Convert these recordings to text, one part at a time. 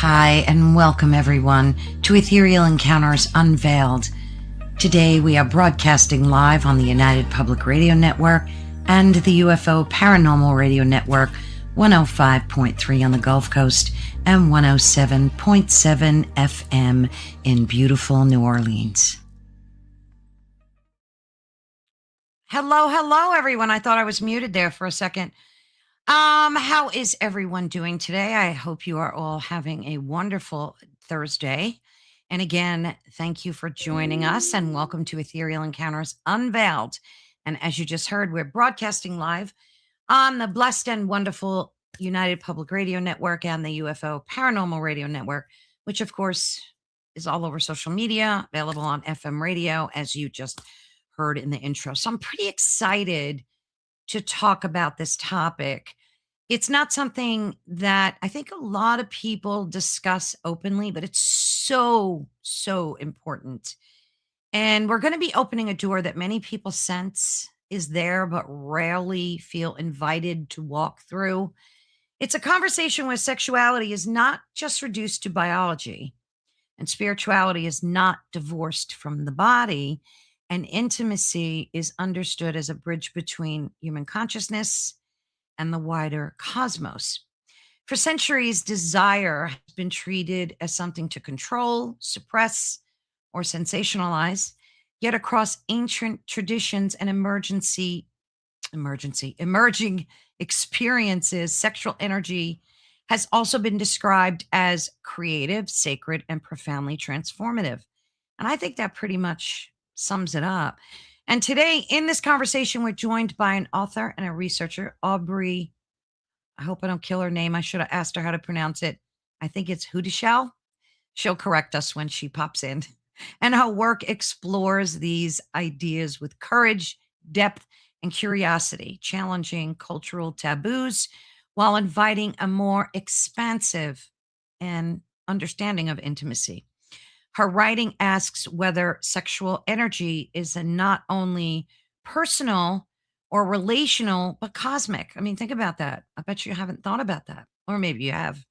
Hi, and welcome everyone to Ethereal Encounters Unveiled. Today we are broadcasting live on the United Public Radio Network and the UFO Paranormal Radio Network, 105.3 on the Gulf Coast and 107.7 FM in beautiful New Orleans. Hello, everyone. I thought I was muted there for a second. How is everyone doing today? I hope you are all having a wonderful Thursday. And again, thank you for joining us and welcome to Ethereal Encounters Unveiled. And as you just heard, we're broadcasting live on the blessed and wonderful United Public Radio Network and the UFO Paranormal Radio Network, which of course is all over social media, available on FM radio, as you just heard in the intro. So I'm pretty excited to talk about this topic. It's not something that I think a lot of people discuss openly, but it's so important. And we're going to be opening a door that many people sense is there, but rarely feel invited to walk through. It's a conversation where sexuality is not just reduced to biology, and spirituality is not divorced from the body, and intimacy is understood as a bridge between human consciousness and the wider cosmos. For centuries, desire has been treated as something to control, suppress, or sensationalize. Yet across ancient traditions and emerging experiences, sexual energy has also been described as creative, sacred, and profoundly transformative. And I think that pretty much sums it up. And today in this conversation, we're joined by an author and a researcher, Aubrey. I hope I don't kill her name. I should have asked her how to pronounce it. I think it's Houdeshell. She'll correct us when she pops in. And her work explores these ideas with courage, depth, and curiosity, challenging cultural taboos while inviting a more expansive and understanding of intimacy. Her writing asks whether sexual energy is a not only personal or relational, but cosmic. I mean, think about that. I bet you haven't thought about that, or maybe you have.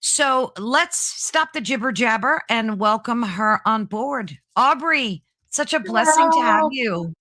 So let's stop the jibber jabber and welcome her on board. Aubrey, such a blessing to have you.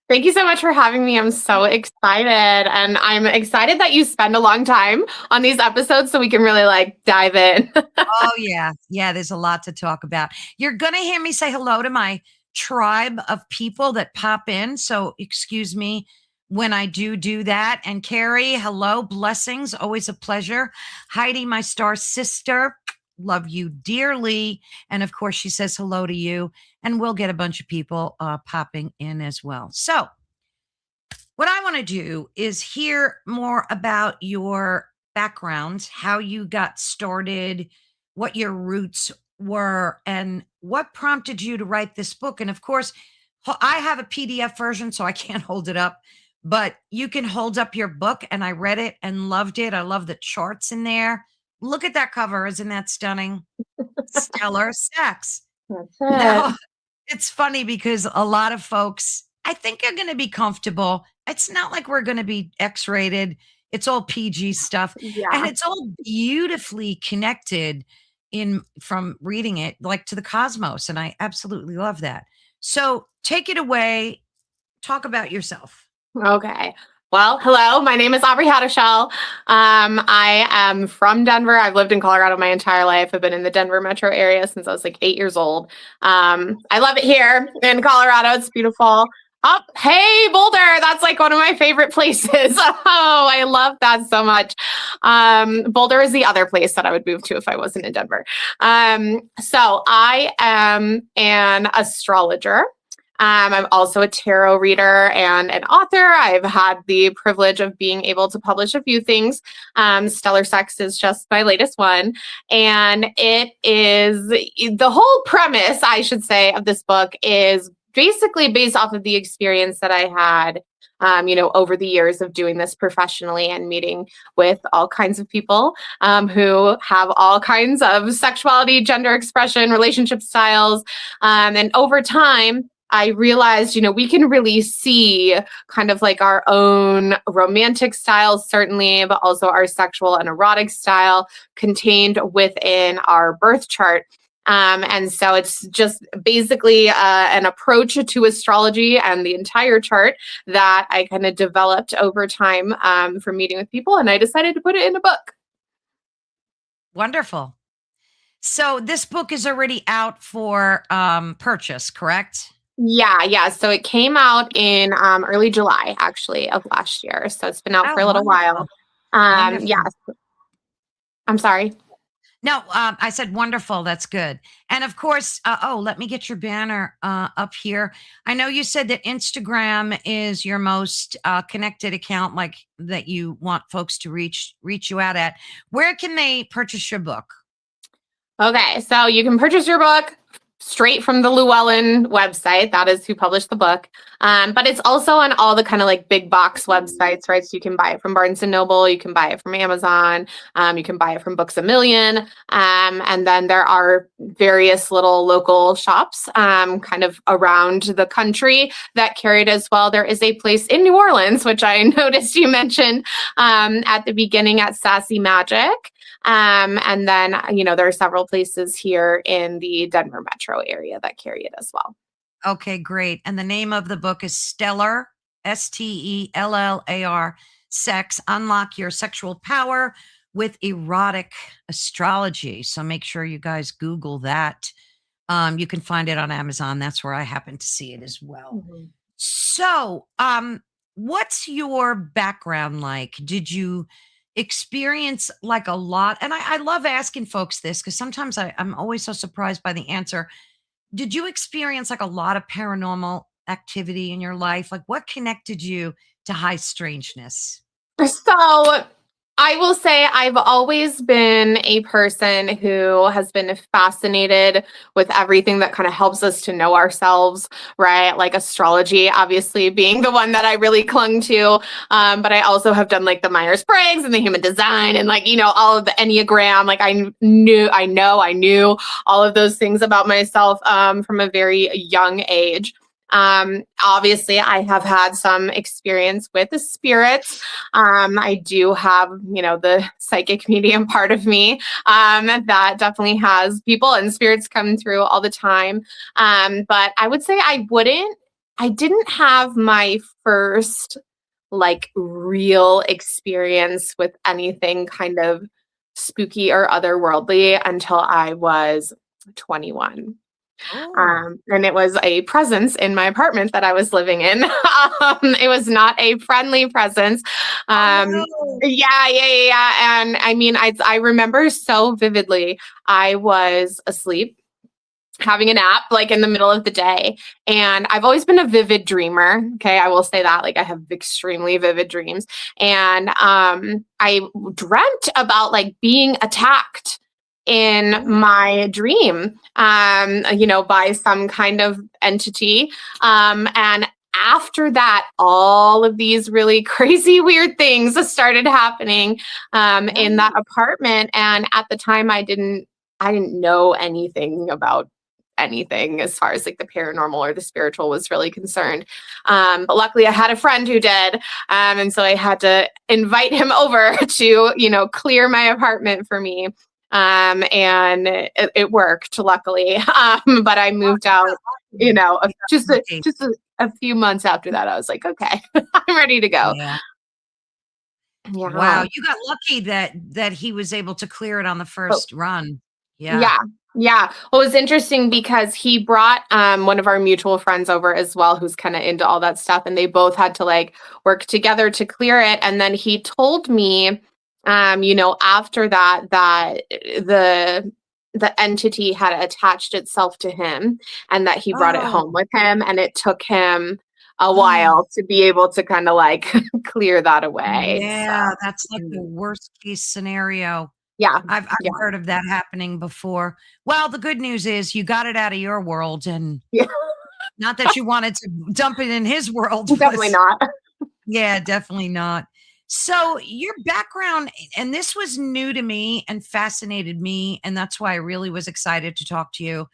Thank you so much for having me. I'm so excited. And I'm excited that you spend a long time on these episodes so we can really dive in. Oh, yeah. Yeah, there's a lot to talk about. You're going to hear me say hello to my tribe of people that pop in. So excuse me when I do that. And Carrie, hello, blessings. Always a pleasure. Heidi, my star sister, love you dearly. And of course, she says hello to you. And we'll get a bunch of people popping in as well. So what I want to do is hear more about your background, how you got started, what your roots were, and what prompted you to write this book. And of course, I have a PDF version, so I can't hold it up, but you can hold up your book. And I read it and loved it. I love the charts in there. Look at that cover. Isn't that stunning? Stellar sex. That's it. Now, it's funny because a lot of folks, I think, are going to be comfortable. It's not like we're going to be X-rated. It's all PG stuff. Yeah. And it's all beautifully connected from reading it, like to the cosmos. And I absolutely love that. So take it away. Talk about yourself. Okay. Well, hello, my name is Aubrey Houdeshell. I am from Denver. I've lived in Colorado my entire life. I've been in the Denver metro area since I was 8 years old. I love it here in Colorado. It's beautiful. Oh, hey, Boulder. That's one of my favorite places. Oh, I love that so much. Boulder is the other place that I would move to if I wasn't in Denver. So I am an astrologer. I'm also a tarot reader and an author. I've had the privilege of being able to publish a few things. Stellar Sex is just my latest one. And it is the whole premise, I should say, of this book is basically based off of the experience that I had over the years of doing this professionally and meeting with all kinds of people who have all kinds of sexuality, gender expression, relationship styles. And over time, I realized, we can really see kind of like our own romantic styles, certainly, but also our sexual and erotic style contained within our birth chart. And so it's just basically an approach to astrology and the entire chart that I kind of developed over time from meeting with people. And I decided to put it in a book. Wonderful. So this book is already out for purchase, correct? Yeah. So it came out in early July, actually, of last year. So it's been out Oh, for a little wonderful. while. Yeah. Wonderful. I'm sorry. No, I said wonderful. That's good. And of course, let me get your banner up here. I know you said that Instagram is your most connected account, like that you want folks to reach you out at. Where can they purchase your book? Okay, so you can purchase your book straight from the Llewellyn website. That is who published the book. But it's also on all the kind of like big box websites, right? So you can buy it from Barnes and Noble, you can buy it from Amazon, you can buy it from Books A Million. And then there are various little local shops kind of around the country that carry it as well. There is a place in New Orleans, which I noticed you mentioned at the beginning, at Sassy Magic. And then, there are several places here in the Denver metro area that carry it as well. Okay, great. And the name of the book is Stellar, Stellar, Sex, Unlock Your Sexual Power with Erotic Astrology. So make sure you guys Google that. You can find it on Amazon. That's where I happen to see it as well. Mm-hmm. So, what's your background like? Did you experience like a lot? And I love asking folks this because sometimes I'm always so surprised by the answer. Did you experience like a lot of paranormal activity in your life? Like what connected you to high strangeness? So I will say I've always been a person who has been fascinated with everything that kind of helps us to know ourselves, right? Like astrology, obviously being the one that I really clung to. But I also have done like the Myers-Briggs and the human design and like, all of the Enneagram. Like I knew all of those things about myself from a very young age. Obviously, I have had some experience with the spirits. I do have, the psychic medium part of me that definitely has people and spirits come through all the time. But I would say I didn't have my first like real experience with anything kind of spooky or otherworldly until I was 21. Oh, And it was a presence in my apartment that I was living in. It was not a friendly presence. oh Um, no. yeah. And I mean, I remember so vividly, I was asleep having a nap like in the middle of the day, and I've always been a vivid dreamer. Okay, I will say that, like, I have extremely vivid dreams, and I dreamt about like being attacked in Oh, my dream, by some kind of entity. And after that, all of these really crazy, weird things started happening in oh, that apartment. And at the time, I didn't know anything about anything as far as like the paranormal or the spiritual was really concerned. But luckily I had a friend who did. And so I had to invite him over to, clear my apartment for me. And it worked, luckily. But I moved out, lucky. just a few months after that. I was like, okay, I'm ready to go. Yeah. Yeah. Wow, you got lucky that he was able to clear it on the Oh, first run. Yeah. yeah. Yeah. Well, it was interesting because he brought one of our mutual friends over as well, who's kind of into all that stuff. And they both had to like work together to clear it. And then he told me, after that the entity had attached itself to him and that he brought it Oh, home with him. And it took him a oh, while to be able to kind of like clear that away. So, yeah, that's like the mm, worst case scenario. yeah. I've Yeah. heard of that happening before. Well, the good news is you got it out of your world, and Yeah. not that you wanted to dump it in his world, Definitely but not. yeah, definitely not. So, your background, and this was new to me and fascinated me, and that's why I really was excited to talk to you.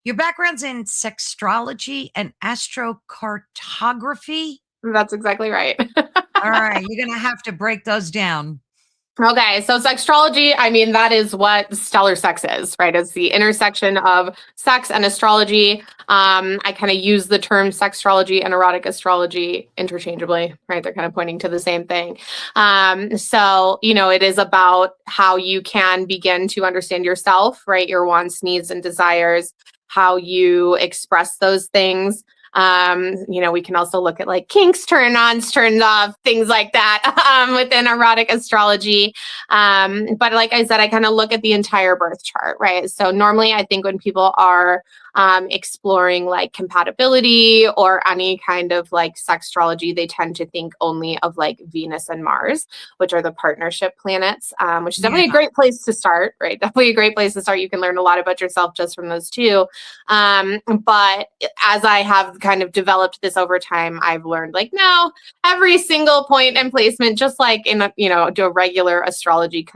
Your background's in sextrology and astrocartography. That's exactly right. All right, you're gonna have to break those down. Okay, so sextrology, I mean, that is what stellar sex is, right? It's the intersection of sex and astrology. I kind of use the term sextrology and erotic astrology interchangeably, right? They're kind of pointing to the same thing. So, it is about how you can begin to understand yourself, right? Your wants, needs, and desires, how you express those things. We can also look at like kinks, turn-ons, turns off, things like that within erotic astrology. But like I said, I kind of look at the entire birth chart, right? So normally I think when people are exploring like compatibility or any kind of like sextrology, they tend to think only of like Venus and Mars, which are the partnership planets, which is Yeah. definitely a great place to start, right? Definitely a great place to start. You can learn a lot about yourself just from those two. But as I have kind of developed this over time, I've learned like, no, every single point and placement, just like in do a regular astrology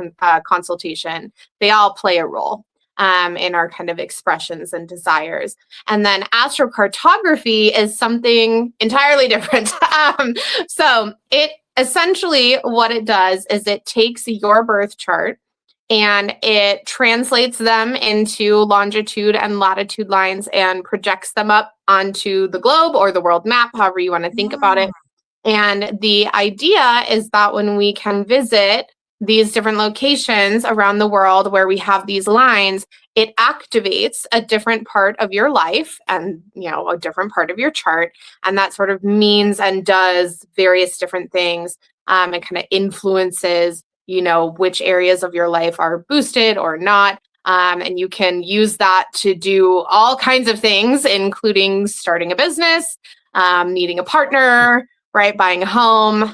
consultation, they all play a role in our kind of expressions and desires. And then astrocartography is something entirely different. So it essentially what it does is it takes your birth chart and it translates them into longitude and latitude lines and projects them up onto the globe or the world map, however you want to think about it. And the idea is that when we can visit these different locations around the world where we have these lines, it activates a different part of your life and, a different part of your chart. And that sort of means and does various different things and kind of influences, which areas of your life are boosted or not. And you can use that to do all kinds of things, including starting a business, needing a partner, right? Buying a home,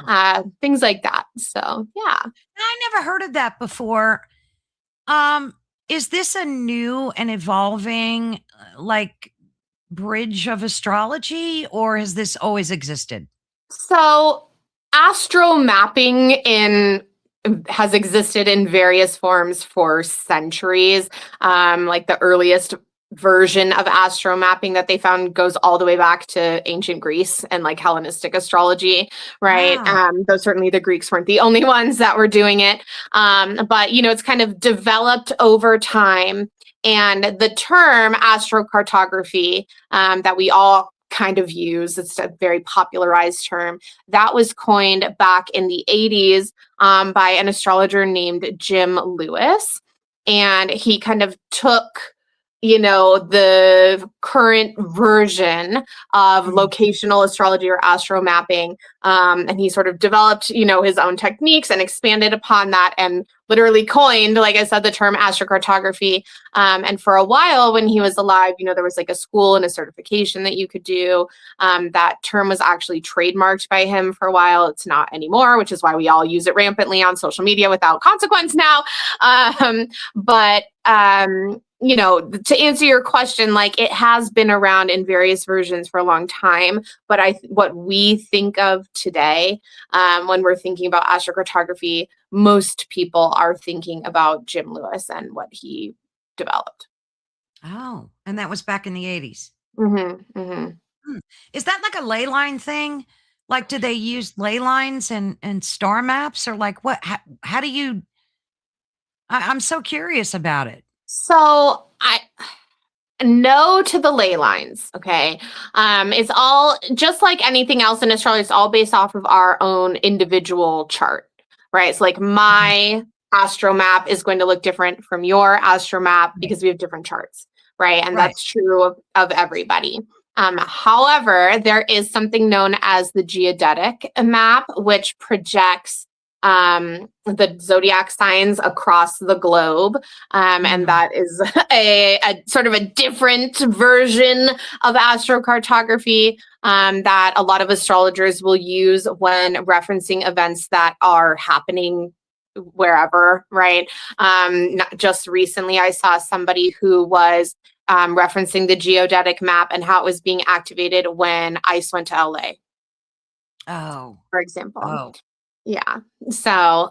things like that. So, yeah. I never heard of that before. Is this a new and evolving like bridge of astrology, or has this always existed? So, astro mapping has existed in various forms for centuries. Like the earliest version of astro mapping that they found goes all the way back to ancient Greece and like Hellenistic astrology, right? Wow. Though certainly the Greeks weren't the only ones that were doing it. But it's kind of developed over time. And the term astrocartography that we all kind of use, it's a very popularized term, that was coined back in the 80s by an astrologer named Jim Lewis. And he kind of took the current version of locational astrology or astro mapping. And he sort of developed, his own techniques and expanded upon that and literally coined, like I said, the term astrocartography. And for a while when he was alive, there was like a school and a certification that you could do. That term was actually trademarked by him for a while. It's not anymore, which is why we all use it rampantly on social media without consequence now. But to answer your question, like it has been around in various versions for a long time, but what we think of today, when we're thinking about astrocartography, most people are thinking about Jim Lewis and what he developed. Oh, and that was back in the 80s. Mm-hmm, mm-hmm. Is that like a ley line thing? Like, do they use ley lines and star maps, or like what? How do you? I'm so curious about it. So I no to the ley lines. Okay. It's all just like anything else in astrology, it's all based off of our own individual chart, right? So like my astro map is going to look different from your astro map because we have different charts, right? And Right. that's true of everybody. However, there is something known as the geodetic map, which projects the zodiac signs across the globe. And that is a sort of a different version of astrocartography that a lot of astrologers will use when referencing events that are happening wherever, right? Not just recently, I saw somebody who was referencing the geodetic map and how it was being activated when ICE went to LA, Oh. for example. Oh. Yeah. So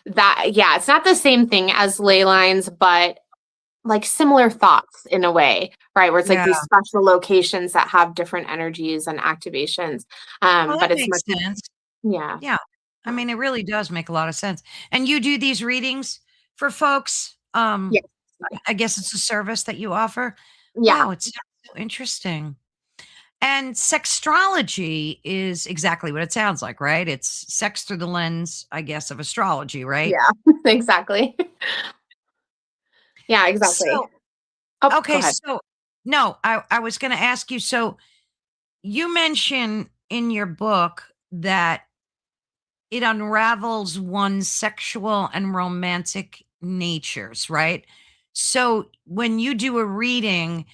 it's not the same thing as ley lines, but like similar thoughts in a way, right? Where it's like Yeah. these special locations that have different energies and activations. Well, that But it's makes much, sense. yeah. Yeah. I mean, it really does make a lot of sense. And you do these readings for folks. Yeah. I guess it's a service that you offer. Yeah. Wow, it's so interesting. And sextrology is exactly what it sounds like, right? It's sex through the lens, I guess, of astrology, right? Yeah. Exactly. Yeah, exactly. So, Oh, go okay, ahead. so no, I was going to ask you. So, you mention in your book that it unravels one's sexual and romantic natures, right? So, when you do a reading,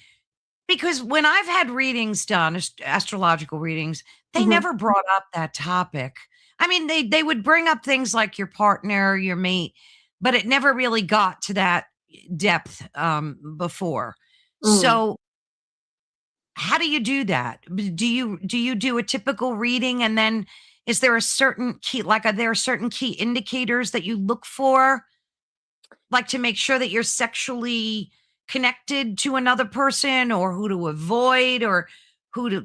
because when I've had readings done, astrological readings, they Mhm. never brought up that topic. I mean, they would bring up things like your partner, your mate, but it never really got to that depth before. Mm. So, how do you do that? Do you do a typical reading, and then is there a certain key, like, are there certain key indicators that you look for, like to make sure that you're sexually connected to another person, or who to avoid, or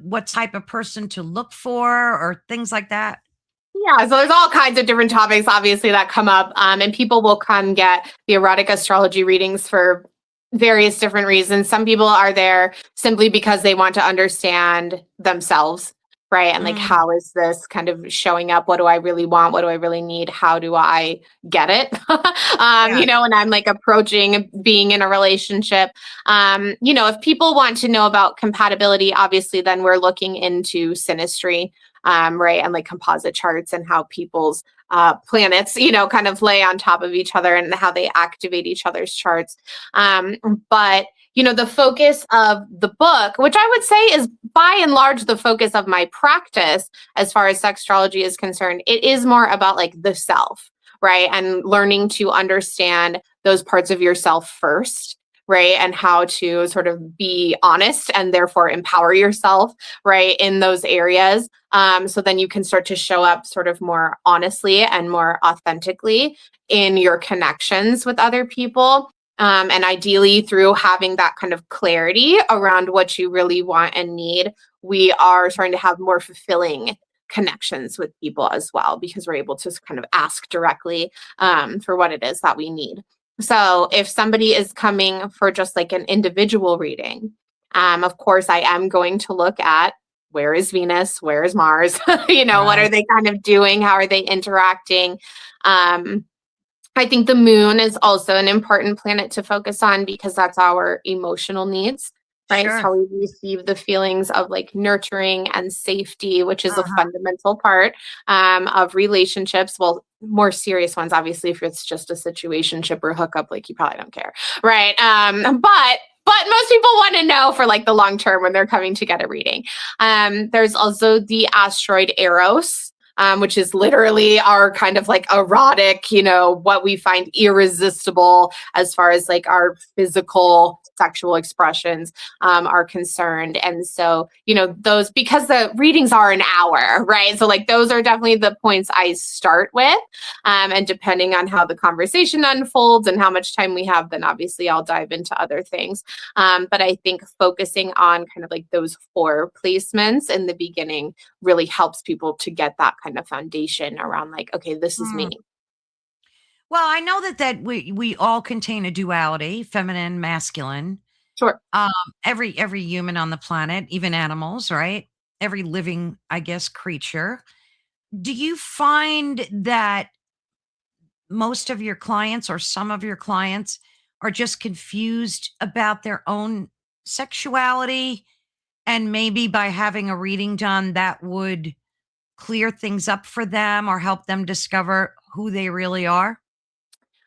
what type of person to look for, or things like that? Yeah, so there's all kinds of different topics, obviously, that come up, and people will come get the erotic astrology readings for various different reasons. Some people are there simply because they want to understand themselves, right? And like, Mm, how is this kind of showing up? What do I really want? What do I really need? How do I get it? yeah, And I'm like approaching being in a relationship. If people want to know about compatibility, obviously, then we're looking into synastry, right? And like composite charts and how people's planets, kind of lay on top of each other and how they activate each other's charts. Um, but the focus of the book, which I would say is by and large the focus of my practice as far as sextrology is concerned, it is more about like the self, right? And learning to understand those parts of yourself first, right? And how to sort of be honest and therefore empower yourself, right, in those areas. So then you can start to show up sort of more honestly and more authentically in your connections with other people. And ideally, through having that kind of clarity around what you really want and need, we are starting to have more fulfilling connections with people as well, because we're able to kind of ask directly for what it is that we need. So if somebody is coming for just like an individual reading, of course, I am going to look at where is Venus, where is Mars, what are right. they kind of doing? How are they interacting? Um, I think the moon is also an important planet to focus on because that's our emotional needs, right? It's Sure. how we receive the feelings of like nurturing and safety, which is a Uh-huh. fundamental part of relationships. Well, more serious ones, obviously, if it's just a situationship or hookup, like you probably don't care, right? But most people want to know for like the long term when they're coming to get a reading. There's also the asteroid Eros, which is literally our kind of like erotic, what we find irresistible as far as like our physical sexual expressions are concerned. And so, those, because the readings are an hour, right? So like those are definitely the points I start with. And depending on how the conversation unfolds and how much time we have, then obviously I'll dive into other things. But I think focusing on kind of like those 4 placements in the beginning really helps people to get that kind of foundation around like, okay, this is Mm. me. Well, I know that we all contain a duality, feminine, masculine. Sure. Um, every human on the planet, even animals, right? Every living, I guess, creature. Do you find that most of your clients, or some of your clients, are just confused about their own sexuality, and maybe by having a reading done that would clear things up for them or help them discover who they really are?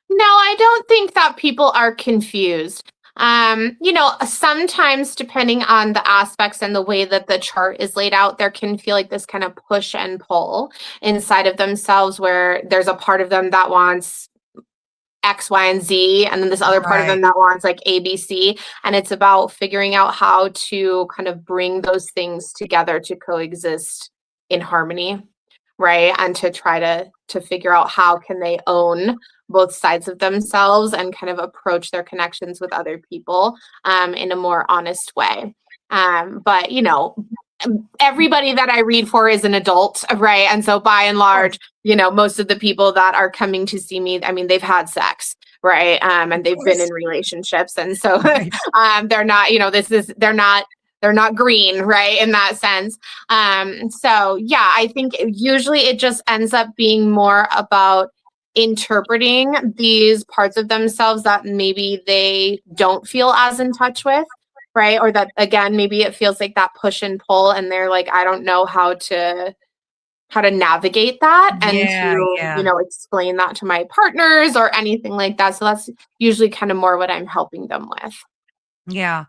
No, I don't think that people are confused. Sometimes depending on the aspects and the way that the chart is laid out, there can feel like this kind of push and pull inside of themselves where there's a part of them that wants X, Y, and Z, and then this other part of them Right. that wants like A, B, C. And it's about figuring out how to kind of bring those things together to coexist in harmony. right? And to try to figure out how can they own both sides of themselves and kind of approach their connections with other people in a more honest way. But everybody that I read for is an adult, right? And so by and large, most of the people that are coming to see me, I mean, they've had sex, right? And they've been in relationships. And so Right. they're not, they're not green, right? In that sense. So yeah, I think usually it just ends up being more about interpreting these parts of themselves that maybe they don't feel as in touch with, right? Or that, again, maybe it feels like that push and pull and they're like, I don't know how to navigate that and Yeah, to, yeah. explain that to my partners or anything like that. So that's usually kind of more what I'm helping them with. Yeah.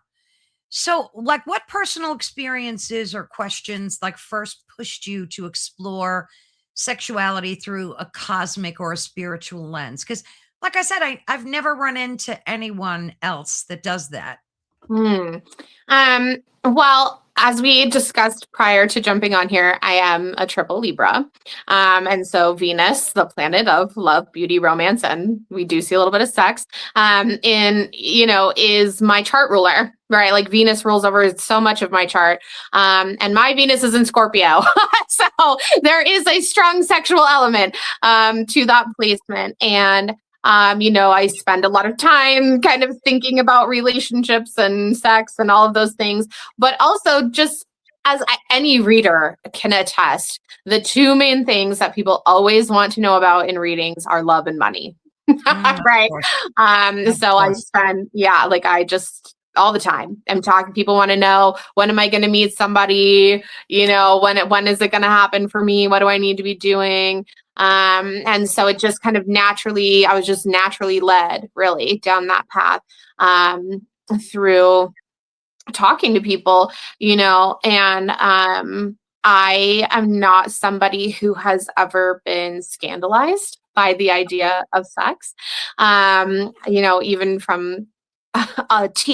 So, like, what personal experiences or questions like first pushed you to explore sexuality through a cosmic or a spiritual lens? Because, like I said, I've never run into anyone else that does that. Hmm. Well, as we discussed prior to jumping on here, I am a triple Libra. And so Venus, the planet of love, beauty, romance, and we do see a little bit of sex, is my chart ruler, right? Like Venus rules over so much of my chart. And my Venus is in Scorpio. So there is a strong sexual element to that placement. And I spend a lot of time kind of thinking about relationships and sex and all of those things, but also just as any reader can attest, the two main things that people always want to know about in readings are love and money. Of Right. course. Of So I course. spend, like I just all the time I'm talking, people want to know, when am I going to meet somebody? When is it going to happen for me? What do I need to be doing? And so it just kind of I was just naturally led really down that path, through talking to people, and I am not somebody who has ever been scandalized by the idea of sex. Even from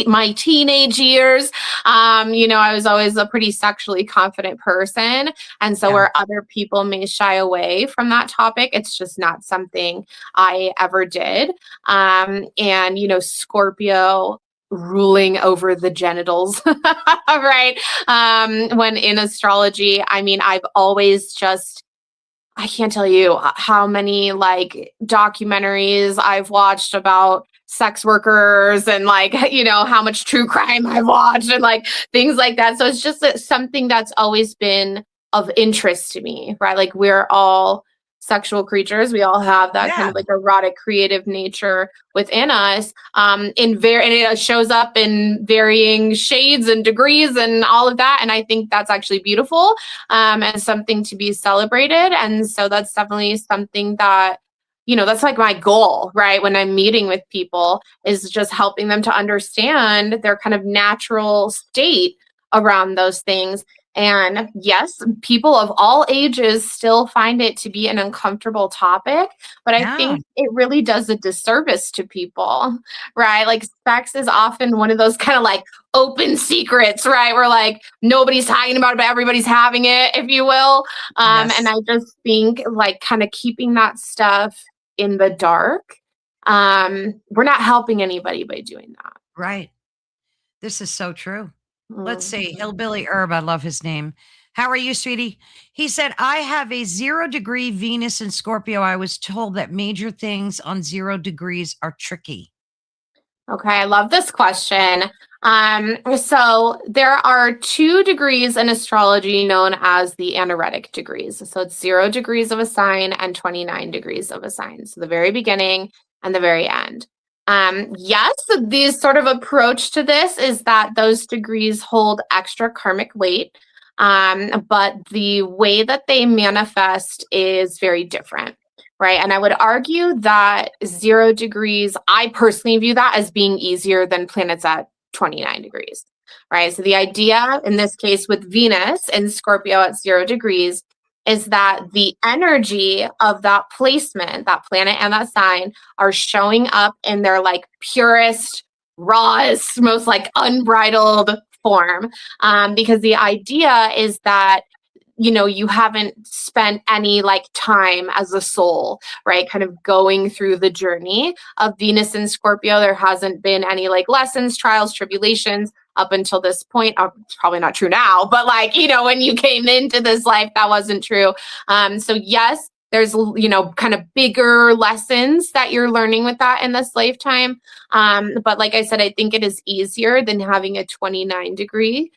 my teenage years, I was always a pretty sexually confident person. And so Yeah. where other people may shy away from that topic, it's just not something I ever did. And, Scorpio ruling over the genitals, right? When in astrology, I mean, I've always I can't tell you how many like documentaries I've watched about sex workers and like, how much true crime I've watched and like things like that. So it's just something that's always been of interest to me, right? Like we're all sexual creatures. We all have that kind Yeah. of like erotic creative nature within us. And it shows up in varying shades and degrees and all of that. And I think that's actually beautiful, and something to be celebrated. And so that's definitely something that, that's like my goal, right? When I'm meeting with people is just helping them to understand their kind of natural state around those things. And yes, people of all ages still find it to be an uncomfortable topic, but I Yeah. think it really does a disservice to people, right? Like sex is often one of those kind of like open secrets, right? Where like nobody's talking about it, but everybody's having it, if you will. And Yes. I just think like kind of keeping that stuff in the dark, we're not helping anybody by doing that. Right. This is so true. Let's Mm. see. Hillbilly Herb, I love his name. How are you, sweetie? He said, I have a 0 degree Venus in Scorpio. I was told that major things on 0 degrees are tricky. Okay, I love this question. So there are 2 degrees in astrology known as the anaretic degrees. So it's 0 degrees of a sign and 29 degrees of a sign. So the very beginning and the very end. Yes, the sort of approach to this is that those degrees hold extra karmic weight, but the way that they manifest is very different. Right. And I would argue that 0 degrees, I personally view that as being easier than planets at 29 degrees. Right. So the idea in this case with Venus and Scorpio at 0 degrees is that the energy of that placement, that planet and that sign are showing up in their like purest, rawest, most like unbridled form. Because the idea is that you haven't spent any like time as a soul, right? Kind of going through the journey of Venus in Scorpio. There hasn't been any like lessons, trials, tribulations up until this point. It's probably not true now, but like, when you came into this life, that wasn't true. So yes, there's, kind of bigger lessons that you're learning with that in this lifetime. But like I said, I think it is easier than having a 29-degree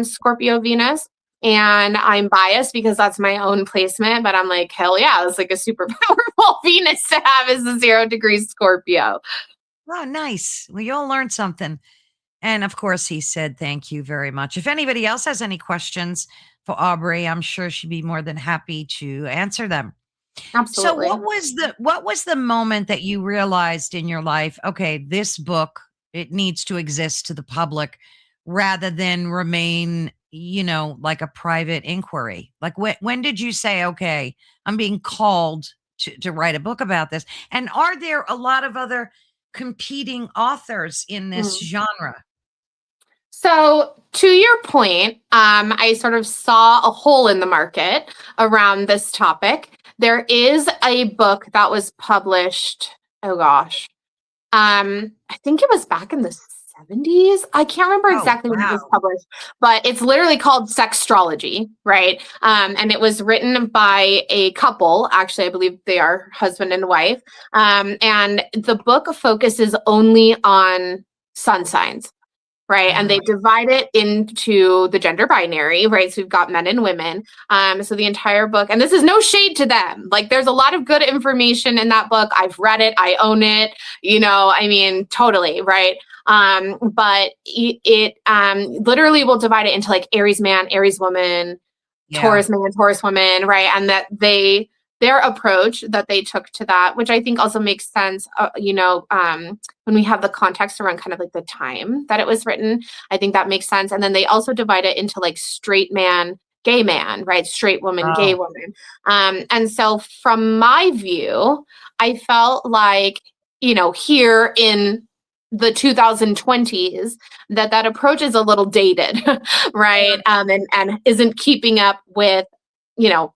Scorpio Venus. And I'm biased because that's my own placement, but I'm like, hell yeah, it's like a super powerful Venus to have is a 0-degree Scorpio. Oh, nice. We all learned something. And of course, he said, thank you very much. If anybody else has any questions for Aubrey, I'm sure she'd be more than happy to answer them. So Absolutely. what was the moment that you realized in your life, okay, this book, it needs to exist to the public rather than remain, like a private inquiry? Like when did you say, okay, I'm being called to write a book about this? And are there a lot of other competing authors in this genre? So to your point, I sort of saw a hole in the market around this topic. There is a book that was published, oh gosh, I think it was back in the 70s. I can't remember Oh, exactly when it was wow. published, but it's literally called Sextrology, right? And it was written by a couple. Actually, I believe they are husband and wife. And the book focuses only on sun signs. Right. And they Oh, divide it into the gender binary, right? So we've got men and women. So the entire book, and this is no shade to them. Like there's a lot of good information in that book. I've read it. I own it. Totally. Right. But it literally will divide it into like Aries man, Aries woman, yeah. Taurus man, Taurus woman, right? And that their approach that they took to that, which I think also makes sense, when we have the context around kind of like the time that it was written, I think that makes sense. And then they also divide it into like straight man, gay man, right? Straight woman, gay Oh, woman. And so from my view, I felt like, here in the 2020s, that approach is a little dated, right? And isn't keeping up with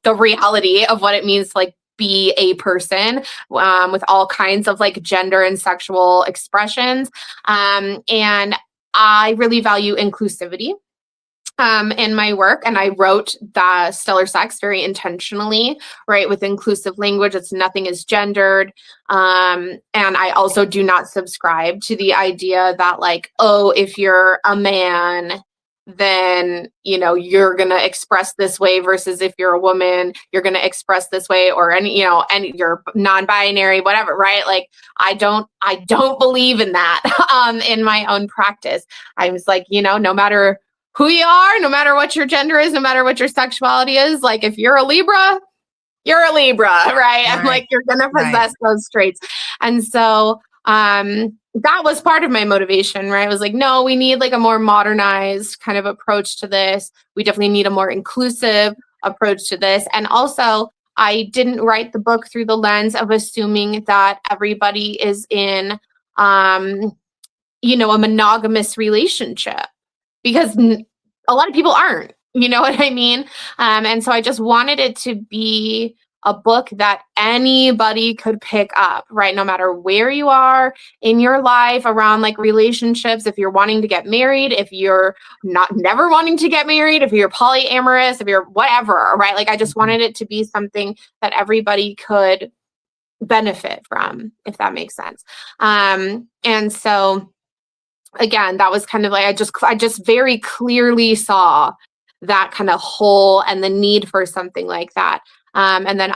the reality of what it means to like be a person with all kinds of like gender and sexual expressions. And I really value inclusivity in my work. And I wrote the Stellar Sex very intentionally, right? With inclusive language. Nothing is gendered. And I also do not subscribe to the idea that like, oh, if you're a man, then you're going to express this way versus if you're a woman you're going to express this way, or any you're non-binary, whatever, right? Like I don't believe in that in my own practice. I was like, no matter who you are, no matter what your gender is, no matter what your sexuality is, like if you're a Libra, you're a Libra, right? I'm right, like, you're going to right. possess those traits. And so that was part of my motivation, right? I was like, no, we need like a more modernized kind of approach to this. We definitely need a more inclusive approach to this. And also, I didn't write the book through the lens of assuming that everybody is in, a monogamous relationship, because a lot of people aren't, you know what I mean? And so I just wanted it to be a book that anybody could pick up, right? No matter where you are in your life around like relationships, if you're wanting to get married, if you're not never wanting to get married, if you're polyamorous, if you're whatever, right? Like I just Mhm. wanted it to be something that everybody could benefit from, if that makes sense. And so again, that was kind of like I just very clearly saw that kind of hole and the need for something like that. And then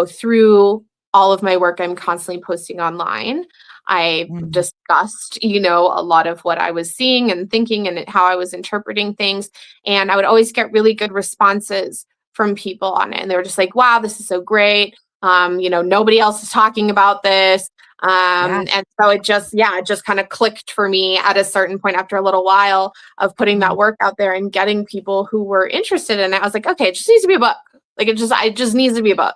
through all of my work, I'm constantly posting online. I Mhm. discussed, a lot of what I was seeing and thinking and how I was interpreting things. And I would always get really good responses from people on it. And they were just like, wow, this is so great. Nobody else is talking about this. Yeah. And so it just kind of clicked for me at a certain point after a little while of putting Mm. that work out there and getting people who were interested in it. I was like, okay, it just needs to be a book. Like it just needs to be a book.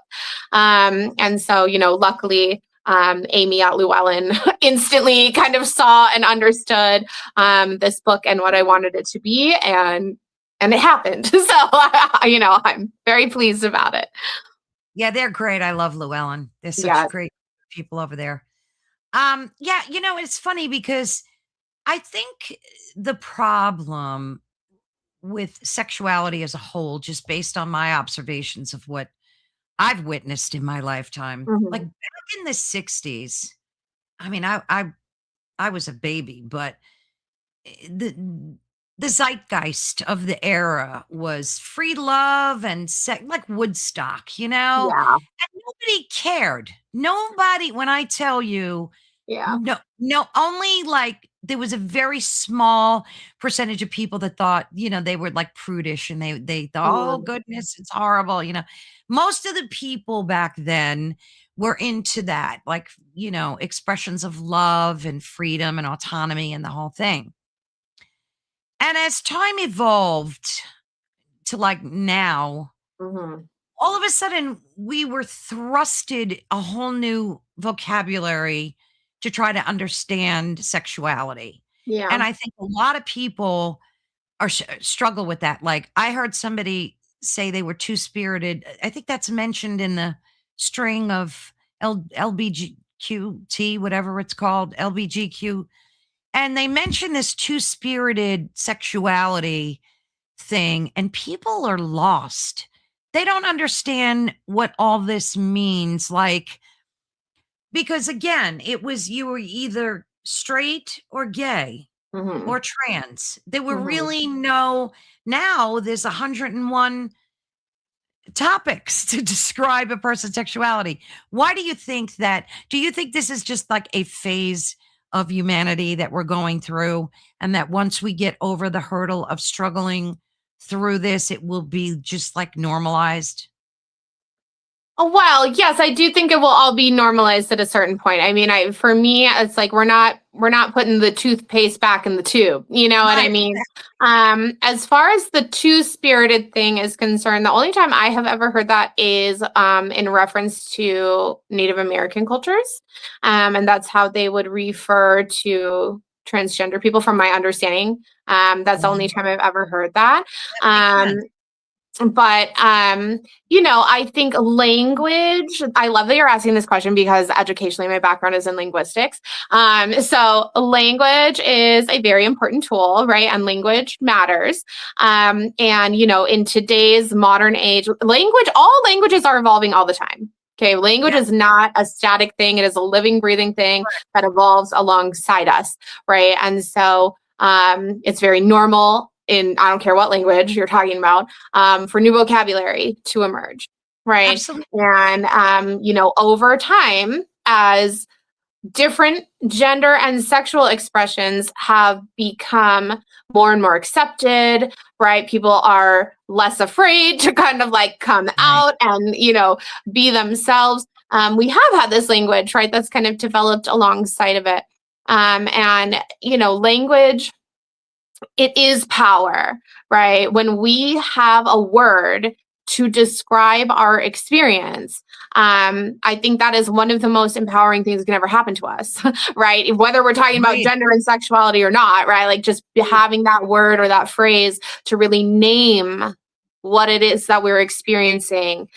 And so, luckily, Amy at Llewellyn instantly kind of saw and understood this book and what I wanted it to be. And and it happened. So, I'm very pleased about it. Yeah, they're great. I love Llewellyn. They're such Yes. great people over there. Yeah, it's funny because I think the problem with sexuality as a whole, just based on my observations of what I've witnessed in my lifetime, like Mhm. back in the 60s, I mean, I was a baby, but the zeitgeist of the era was free love and like Woodstock, Yeah. and nobody cared. Nobody, when I tell you, Yeah. no, no, only like there was a very small percentage of people that thought, they were like prudish and they thought, oh Mhm. goodness, it's horrible. Most of the people back then were into that, like, expressions of love and freedom and autonomy and the whole thing. And as time evolved to like now, Mhm. all of a sudden we were thrusted a whole new vocabulary to try to understand sexuality. Yeah. And I think a lot of people struggle with that. Like I heard somebody say they were two spirited. I think that's mentioned in the string of LBGQT, whatever it's called, LBGQ. And they mention this two spirited sexuality thing, and people are lost. They don't understand what all this means. Like, because again, it was you were either straight or gay Mhm. or trans. There were Mhm. really no, now there's 101 topics to describe a person's sexuality. Why do you think that? Do you think this is just like a phase of humanity that we're going through? And that once we get over the hurdle of struggling through this, it will be just like normalized? Oh, well, yes, I do think it will all be normalized at a certain point. I mean, for me, it's like we're not putting the toothpaste back in the tube. You know what I Right. mean? As far as the two-spirited thing is concerned, the only time I have ever heard that is in reference to Native American cultures, and that's how they would refer to transgender people, from my understanding. That's the only Mhm. time I've ever heard that. That makes Um, sense. but I think language, I love that you're asking this question because educationally my background is in linguistics. So language is a very important tool, right? And language matters. And in today's modern age, all languages are evolving all the time. Okay, language Yeah. is not a static thing. It is a living, breathing thing that evolves alongside us, right? And so it's very normal in, I don't care what language you're talking about, for new vocabulary to emerge, right? Absolutely. And over time, as different gender and sexual expressions have become more and more accepted, right? People are less afraid to kind of like come Right. out and, be themselves. We have had this language, right? That's kind of developed alongside of it. And language, it is power, right? When we have a word to describe our experience, I think that is one of the most empowering things that can ever happen to us, right? Whether we're talking about Agreed. gender and sexuality or not, right? Like just having that word or that phrase to really name what it is that we're experiencing,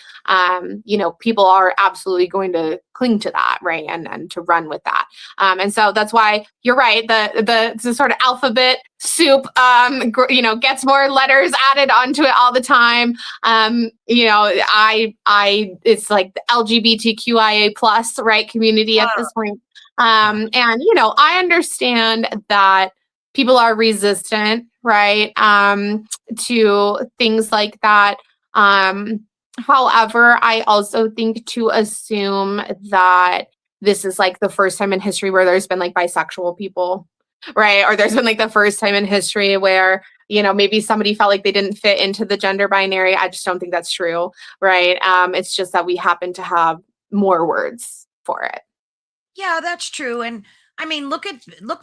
people are absolutely going to cling to that, right? And to run with that. And so that's why you're right. The sort of alphabet soup, gets more letters added onto it all the time. It's like the LGBTQIA plus, right, community at Oh, this point. yeah. And I understand that people are resistant, right, to things like that. However, I also think to assume that this is like the first time in history where there's been like bisexual people, right? Or there's been like the first time in history where, maybe somebody felt like they didn't fit into the gender binary. I just don't think that's true, right? It's just that we happen to have more words for it. Yeah, that's true. And I mean, look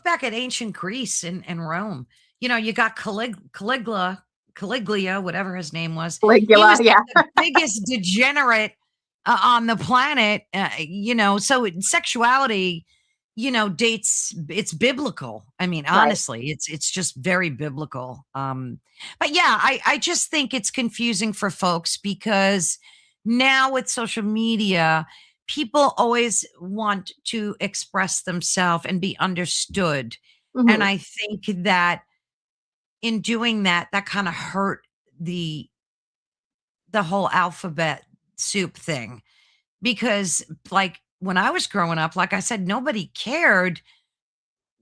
back at ancient Greece and Rome. You got Caligula, whatever his name was. He Caligula, was like yeah. the biggest degenerate on the planet. So sexuality, dates, it's biblical. I mean, Right. honestly, it's just very biblical. But yeah, I just think it's confusing for folks because now with social media, people always want to express themselves and be understood. And Hmm. I think that in doing that, that kind of hurt the the whole alphabet soup thing. Because like when I was growing up, like I said, nobody cared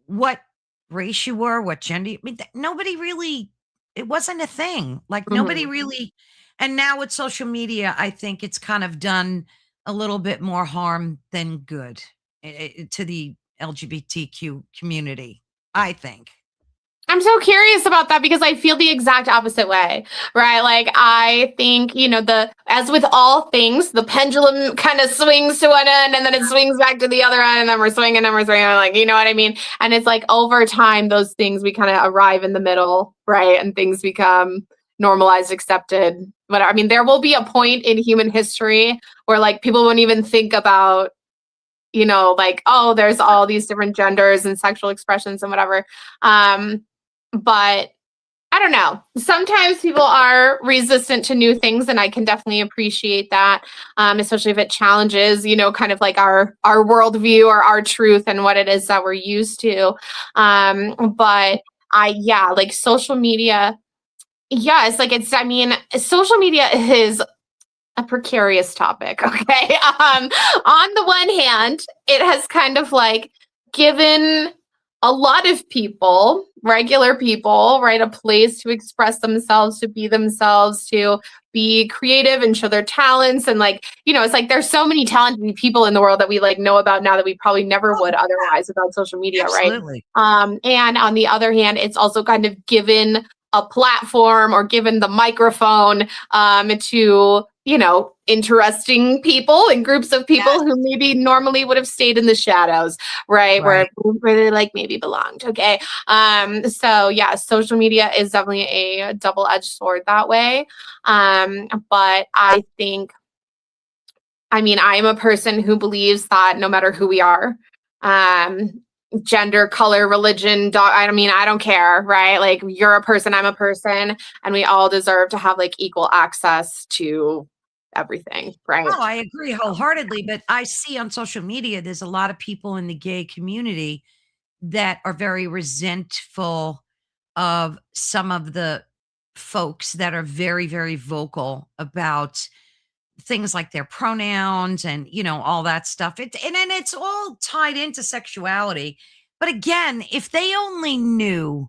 what race you were, what gender. I mean, nobody really. It wasn't a thing. Like nobody Hmm. really. And now with social media, I think it's kind of done a little bit more harm than good to the LGBTQ community. I think. I'm so curious about that because I feel the exact opposite way, right? Like I think, the as with all things, the pendulum kind of swings to one end and then it swings back to the other end and then we're swinging, like, you know what I mean? And it's like over time, those things we kind of arrive in the middle, right? And things become normalized, accepted, whatever. I mean, there will be a point in human history where like people won't even think about like, oh, there's all these different genders and sexual expressions and whatever. But I don't know. Sometimes people are resistant to new things, and I can definitely appreciate that, especially if it challenges, kind of like our worldview or our truth and what it is that we're used to. But yeah, like social media. Yeah, it's like I mean, social media is a precarious topic. Okay. On the one hand, it has kind of like given a lot of people, regular people, right, a place to express themselves, to be themselves, to be creative and show their talents. And like, it's like there's so many talented people in the world that we like know about now that we probably never Oh, would otherwise without social media, right? absolutely. And on the other hand, it's also kind of given a platform or given the microphone to interesting people and groups of Yes. people who maybe normally would have stayed in the shadows, right? Right. Where they like maybe belonged. Okay. So yeah, social media is definitely a double-edged sword that way. But I think, I mean, I am a person who believes that no matter who we are, um, gender, color, religion, I mean, I don't care, right? Like you're a person, I'm a person, and we all deserve to have like equal access to everything, right? Oh, I agree wholeheartedly. But I see on social media, there's a lot of people in the gay community that are very resentful of some of the folks that are very, very vocal about things like their pronouns and all that stuff. And it's all tied into sexuality. But again, if they only knew,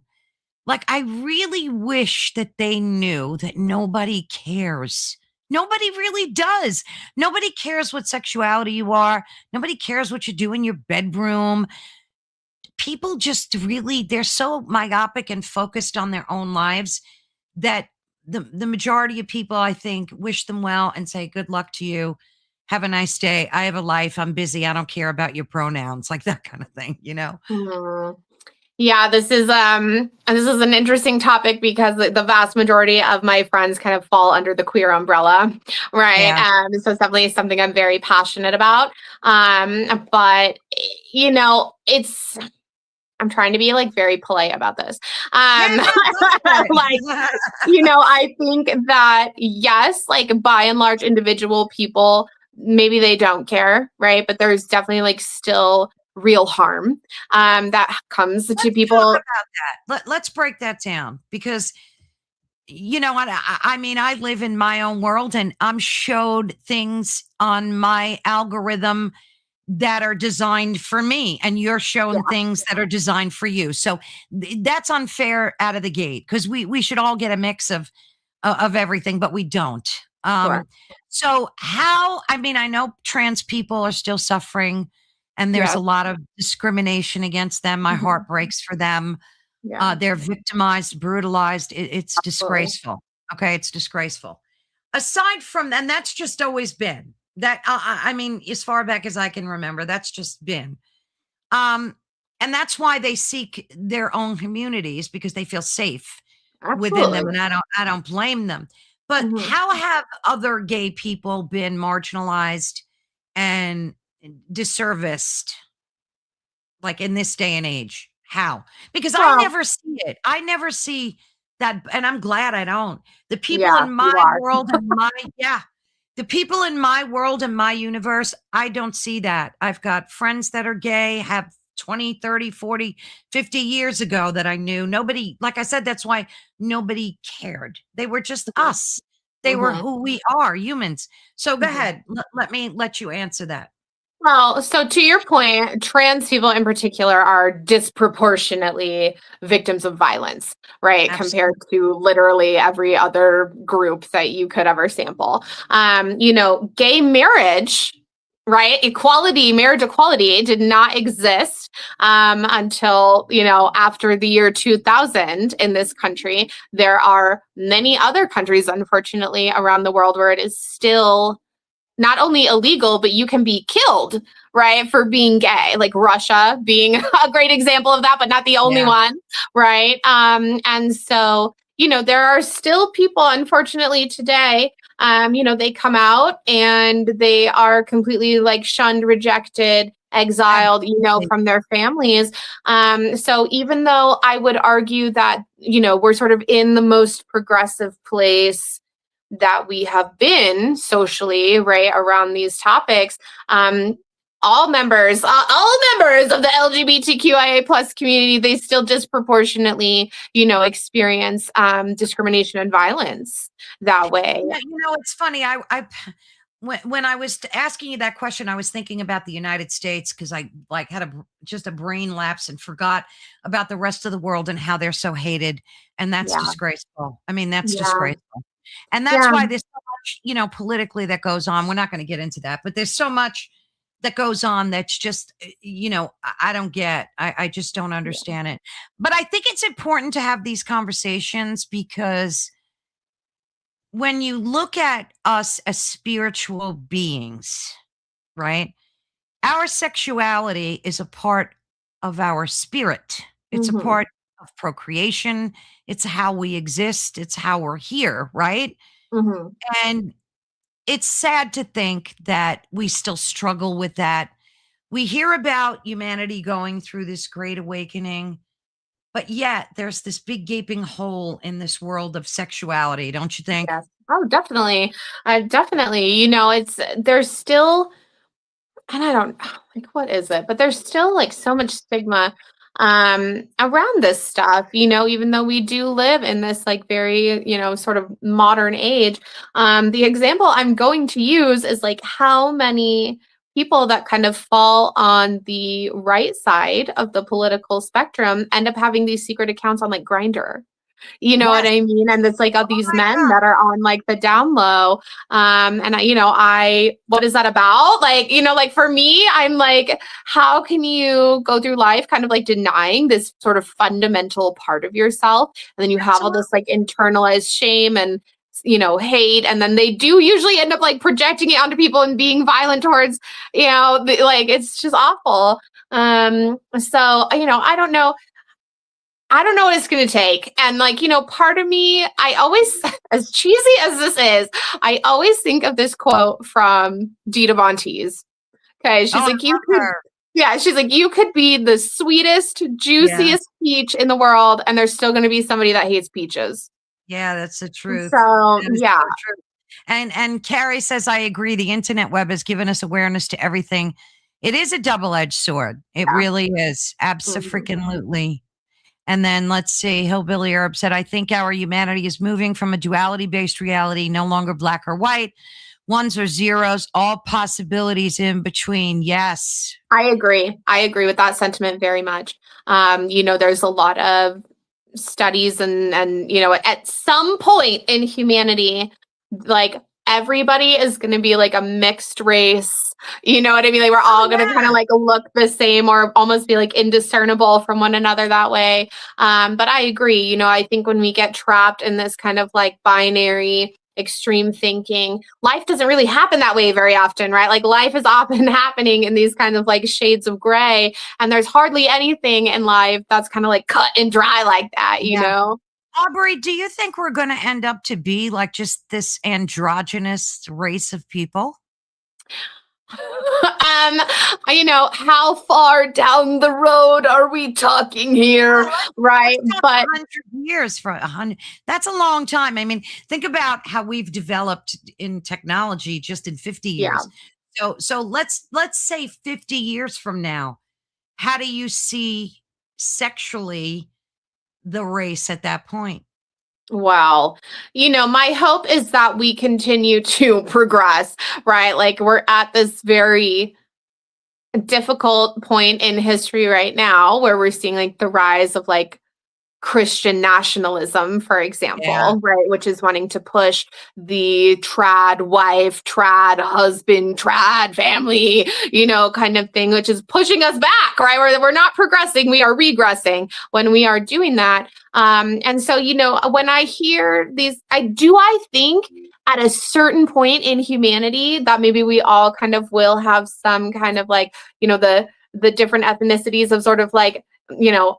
like I really wish that they knew that nobody cares. Nobody really does. Nobody cares what sexuality you are. Nobody cares what you do in your bedroom. People just really, they're so myopic and focused on their own lives that the majority of people, I think, wish them well and say good luck to you, have a nice day, I have a life, I'm busy, I don't care about your pronouns, like that kind of thing. Mhm. Yeah, this is an interesting topic because the vast majority of my friends kind of fall under the queer umbrella, right? Yeah. So it's definitely something I'm very passionate about. But it's I'm trying to be like very polite about this. Yeah, Um, no, go for like it. I think that yes, like by and large, individual people, maybe they don't care, right? But there's definitely like still real harm that comes to Let's talk people. about that. Let's break that down because what I mean, I live in my own world and I'm showed things on my algorithm that are designed for me, and you're shown Yeah, things that are designed for you. So that's unfair out of the gate because we should all get a mix of everything, but we don't. sure. So how? I mean, I know trans people are still suffering, and there's Yeah. a lot of discrimination against them. My Mhm. heart breaks for them. Yeah, They're victimized, brutalized. It's absolutely. disgraceful. Okay, it's disgraceful. Aside from, and that's just always been that. I mean, as far back as I can remember, that's just been. Um, and that's why they seek their own communities because they feel safe within them, Absolutely. and I don't blame them. But Mhm. how have other gay people been marginalized and disserviced? like in this day and age? How? Because I Well, never see it. I never see that, and I'm glad I don't. The people yeah, in you my are. world and my, yeah, the people in my world and my universe, I don't see that. I've got friends that are gay, have 20, 30, 40, 50 years ago that I knew. Nobody, like I said, that's why nobody cared. They were just us. They were Mhm. who we are, humans. So go Mhm. ahead. Let me let you answer that. Well, so to your point, trans people in particular are disproportionately victims of violence, right? Compared Absolutely. to literally every other group that you could ever sample. Gay marriage, right? Marriage equality did not exist until, after the year 2000 in this country. There are many other countries, unfortunately, around the world where it is still not only illegal, but you can be killed, right, for being gay, like Russia being a great example of that, but not the only Yeah. one, right? And so, there are still people, unfortunately, today, they come out and they are completely like shunned, rejected, exiled, Absolutely. from their families. So even though I would argue that, we're sort of in the most progressive place that we have been socially, right, around these topics, um, all members of the LGBTQIA plus community, they still disproportionately, experience discrimination and violence that way. Yeah, it's funny. I when I was asking you that question, I was thinking about the United States because I like had just a brain lapse and forgot about the rest of the world and how they're so hated, and that's Yeah, disgraceful. I mean, that's yeah, disgraceful, and that's yeah, why there's so much, politically that goes on. We're not going to get into that, but there's so much that goes on that's just, I don't get. I just don't yeah. understand it. But I think it's important to have these conversations because when you look at us as spiritual beings, right? Our sexuality is a part of our spirit. It's a Hmm. part of procreation. It's how we exist. It's how we're here, right? Hmm. And it's sad to think that we still struggle with that. We hear about humanity going through this great awakening, but yet there's this big gaping hole in this world of sexuality, don't you think? Yes. Oh, definitely. Definitely. There's still, and I don't like what is it, but there's still like so much stigma around this stuff, even though we do live in this like very, sort of modern age. The example I'm going to use is like how many people that kind of fall on the right side of the political spectrum end up having these secret accounts on like Grinder. You know what Yes. I mean? And it's like Oh these my men God. that are on like the down low. And what is that about? Like, like for me, I'm like, how can you go through life kind of like denying this sort of fundamental part of yourself? And then you have all Absolutely. this like internalized shame and hate, and then they do usually end up like projecting it onto people and being violent towards, like it's just awful. So I don't know what it's going to take. And like, part of me, I always, as cheesy as this is, I always think of this quote from Dita Von Teese. Okay. Oh, I She's like, love her. she's like, you could be the sweetest, Yeah. juiciest peach in the world, and there's still going to be somebody that hates peaches. Yeah, that's the truth. So, That is yeah. so true. And Carrie says, I agree. The internet web has given us awareness to everything. It is a double-edged sword. It Yeah. really is. Mhm. Abso-freaking-lutely. And then let's see, Hillbilly Herb said, I think our humanity is moving from a duality-based reality, no longer black or white, ones or zeros, all possibilities in between. Yes. I agree. I agree with that sentiment very much. There's a lot of studies and at some point in humanity, like everybody is going to be like a mixed race. You know what I mean? Like we're Oh, all going to kind of yeah. like look the same or almost be like indiscernible from one another that way. But I agree. I think when we get trapped in this kind of like binary extreme thinking, life doesn't really happen that way very often, right? Like life is often happening in these kind of like shades of gray, and there's hardly anything in life that's kind of like cut and dry like that, you Yeah. know? Aubrey, do you think we're going to end up to be like just this androgynous race of people? How far down the road are we talking here? Well, let's Right. talk But 100 years. For 100, that's a long time. I mean, think about how we've developed in technology just in 50 yeah. years. So let's say 50 years from now, how do you see sexually the race at that point? Well, my hope is that we continue to progress, right? Like we're at this very difficult point in history right now where we're seeing like the rise of like Christian nationalism, for Yeah. example, right, which is wanting to push the trad wife, trad husband, trad family, kind of thing, which is pushing us back, right? We're not progressing, we are regressing when we are doing that. And so, when I hear these, I think at a certain point in humanity that maybe we all kind of will have some kind of like, the different ethnicities of sort of like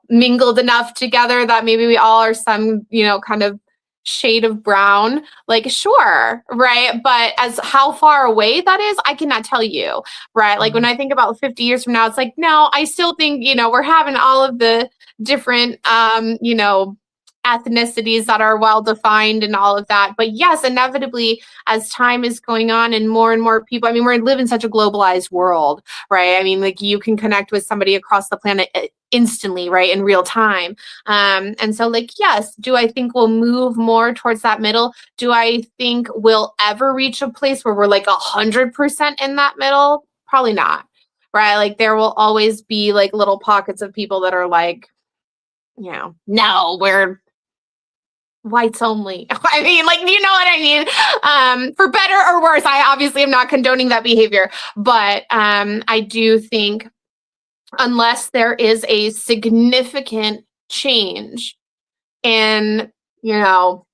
mingled enough together that maybe we all are some, kind of shade of brown. Like, sure, right? But as how far away that is, I cannot tell you, right? Like, when Mhm. I think about 50 years from now, it's like, no, I still think, we're having all of the different, ethnicities that are well defined and all of that. But yes, inevitably, as time is going on and more people, I mean, we live in such a globalized world, right? I mean, like you can connect with somebody across the planet instantly, right, in real time. And so, like, yes, do I think we'll move more towards that middle? Do I think we'll ever reach a place where we're like 100% in that middle? Probably not, right? Like, there will always be like little pockets of people that are like, no, we're whites only. I mean, like, you know what I mean? For better or worse, I obviously am not condoning that behavior, but I do think unless there is a significant change in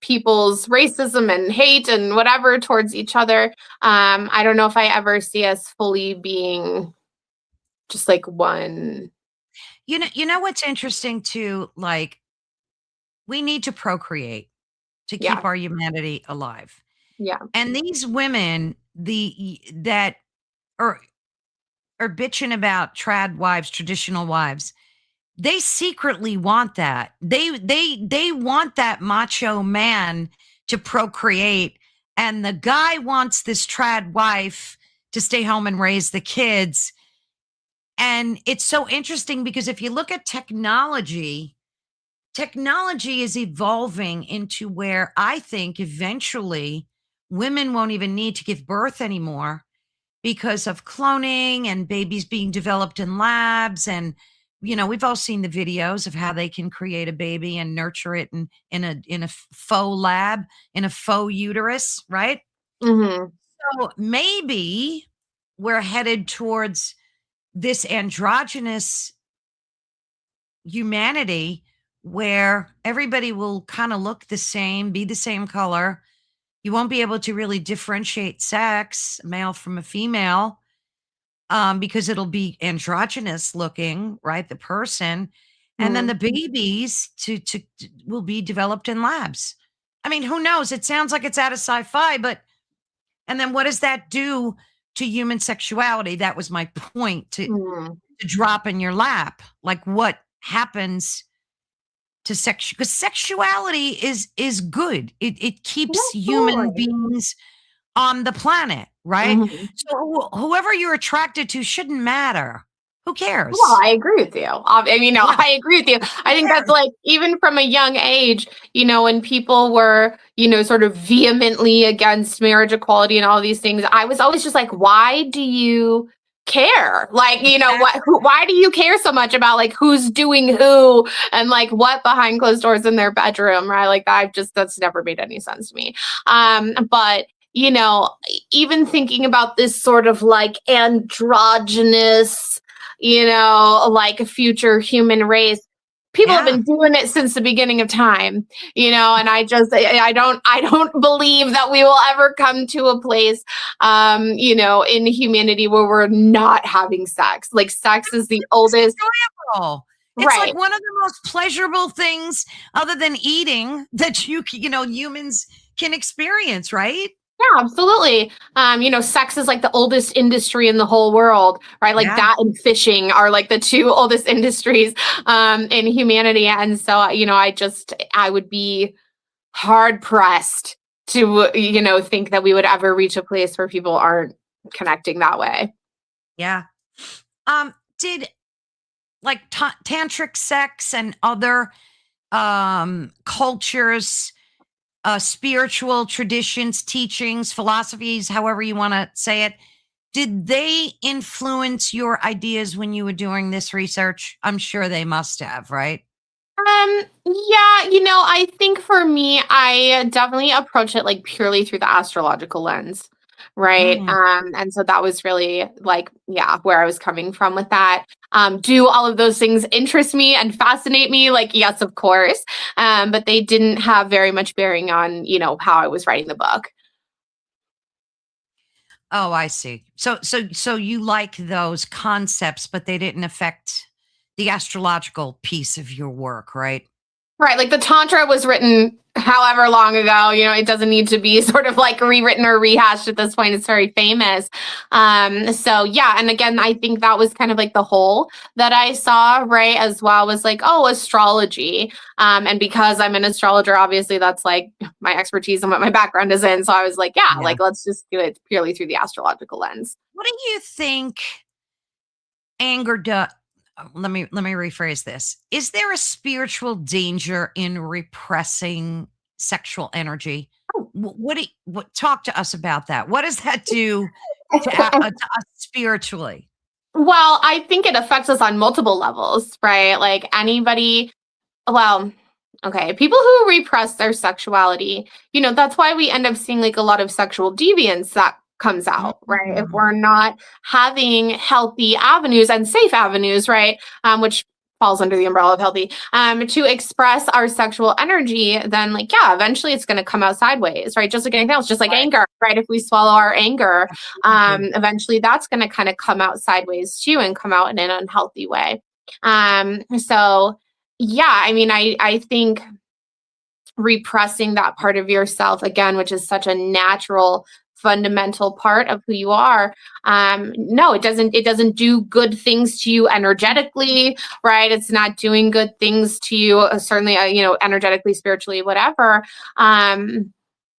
people's racism and hate and whatever towards each other, I don't know if I ever see us fully being just like one. You know what's interesting too? Like, we need to procreate to keep Yeah. our humanity alive. Yeah. And these women, that are are bitching about trad wives, traditional wives, they secretly want that. They want that macho man to procreate, and the guy wants this trad wife to stay home and raise the kids. And it's so interesting because if you look at technology is evolving into where I think eventually women won't even need to give birth anymore because of cloning and babies being developed in labs. And we've all seen the videos of how they can create a baby and nurture it in a faux lab, in a faux uterus, right? Hmm. So maybe we're headed towards this androgynous humanity where everybody will kind of look the same, be the same color. You won't be able to really differentiate sex, male from a female, because it'll be androgynous looking, right? The person, and then the babies will be developed in labs. I mean, who knows? It sounds like it's out of sci-fi, but and then what does that do to human sexuality? That was my point Hmm. to drop in your lap. Like, what happens to sex? Because sexuality is good. It keeps human Absolutely. beings on the planet, right? Mhm. So whoever you're attracted to shouldn't matter. Who Well, cares? I agree with you. I mean, no, Yeah, I agree with you. who I think that's cares? like even from a young age, when people were, sort of vehemently against marriage equality and all these things, I was always just like, why do you care? Like, Exactly. why do you care so much about like who's doing who and like what behind closed doors in their bedroom, right? Like, that's never made any sense to me. But even thinking about this sort of like androgynous, like a future human race. People have Yeah. been doing it since the beginning of time, and I don't believe that we will ever come to a place, in humanity where we're not having sex. Like sex is the oldest, Enjoyable. It's like right? one of the most pleasurable things other than eating that humans can experience, right? Yeah, absolutely. Sex is like the oldest industry in the whole world, right? Like Yeah. that and fishing are like the two oldest industries in humanity. And so, I would be hard pressed to, think that we would ever reach a place where people aren't connecting that way. Yeah. Did like tantric sex and other cultures, spiritual traditions, teachings, philosophies, however you want to say it, did they influence your ideas when you were doing this research? I'm sure they must have, right? Yeah, I think for me, I definitely approach it like purely through the astrological lens, right? Mm. And so that was really like, yeah, where I was coming from with that. Do all of those things interest me and fascinate me? Like, yes, of course. But they didn't have very much bearing on, how I was writing the book. Oh, I see. So you like those concepts, but they didn't affect the astrological piece of your work, right? Right, like the Tantra was written however long ago, it doesn't need to be sort of like rewritten or rehashed at this point. It's very famous. So yeah, and again, I think that was kind of like the hole that I saw, right, as well, was like, oh, astrology. And because I'm an astrologer, obviously that's like my expertise and what my background is in. So I was like, yeah, Yeah. like let's just do it purely through the astrological lens. What do you think anger does? Let me rephrase this. Is there a spiritual danger in repressing sexual energy? What talk to us about that? What does that do to us spiritually? Well, I think it affects us on multiple levels, right? Like anybody, well, okay, people who repress their sexuality, that's why we end up seeing like a lot of sexual deviance that comes out, right? If Mm. we're not having healthy avenues and safe avenues, right? Which falls under the umbrella of healthy, to express our sexual energy, then like, yeah, eventually it's going to come out sideways, right? Just like anything else, just like Right. anger, right? If we swallow our anger, Absolutely. eventually that's going to kind of come out sideways too and come out in an unhealthy way. So yeah, I mean, I think repressing that part of yourself again, which is such a natural fundamental part of who you are, no, it doesn't do good things to you energetically, right? It's not doing good things to you, certainly, energetically, spiritually, whatever. And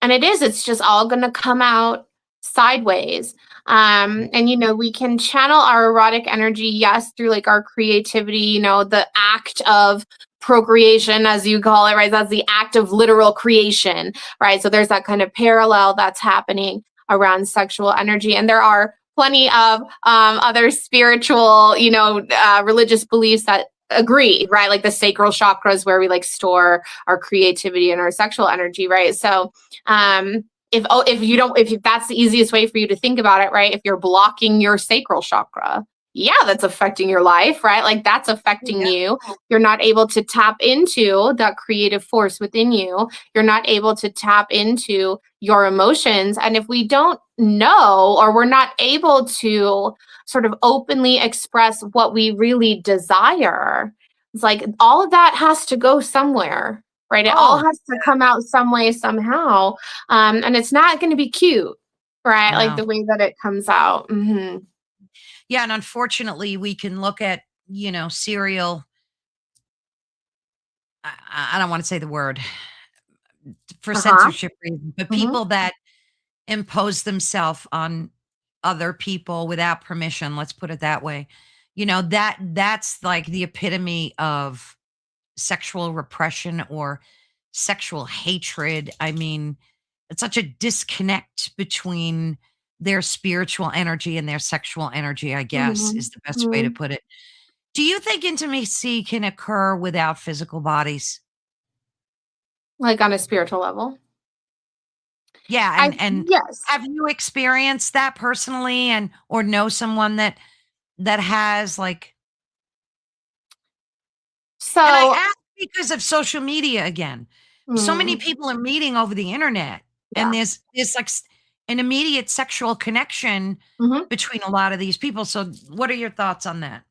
it's just all going to come out sideways. And we can channel our erotic energy, yes, through like our creativity, the act of procreation, as you call it, right? That's the act of literal creation, right? So there's that kind of parallel that's happening around sexual energy. And there are plenty of other spiritual, religious beliefs that agree, right? Like the sacral chakras where we like store our creativity and our sexual energy, right? So if that's the easiest way for you to think about it, right? If you're blocking your sacral chakra, yeah, that's affecting your life, right? Like that's affecting Yeah. you. You're not able to tap into that creative force within you. You're not able to tap into your emotions. And if we don't know, or we're not able to sort of openly express what we really desire, it's like all of that has to go somewhere, right? It all Oh, has to come out some way, somehow. And it's not going to be cute, right? Like no. the way that it comes out. Yeah, and unfortunately, we can look at, serial I don't wanna say the word for Uh-huh. censorship reasons, but Mhm. people that impose themselves on other people without permission, let's put it that way. That's like the epitome of sexual repression or sexual hatred. I mean, it's such a disconnect between their spiritual energy and their sexual energy, I guess, Mhm. is the best way to Mhm. put it. Do you think intimacy can occur without physical bodies? Like on a spiritual level. Yeah, I and Yes. have you experienced that personally and or know someone that has, like, and I So, ask because of social media again. So many mm, people are meeting over the internet, and yeah. there's, like, an immediate sexual connection Mhm. between a lot of these people, so what are your thoughts on that?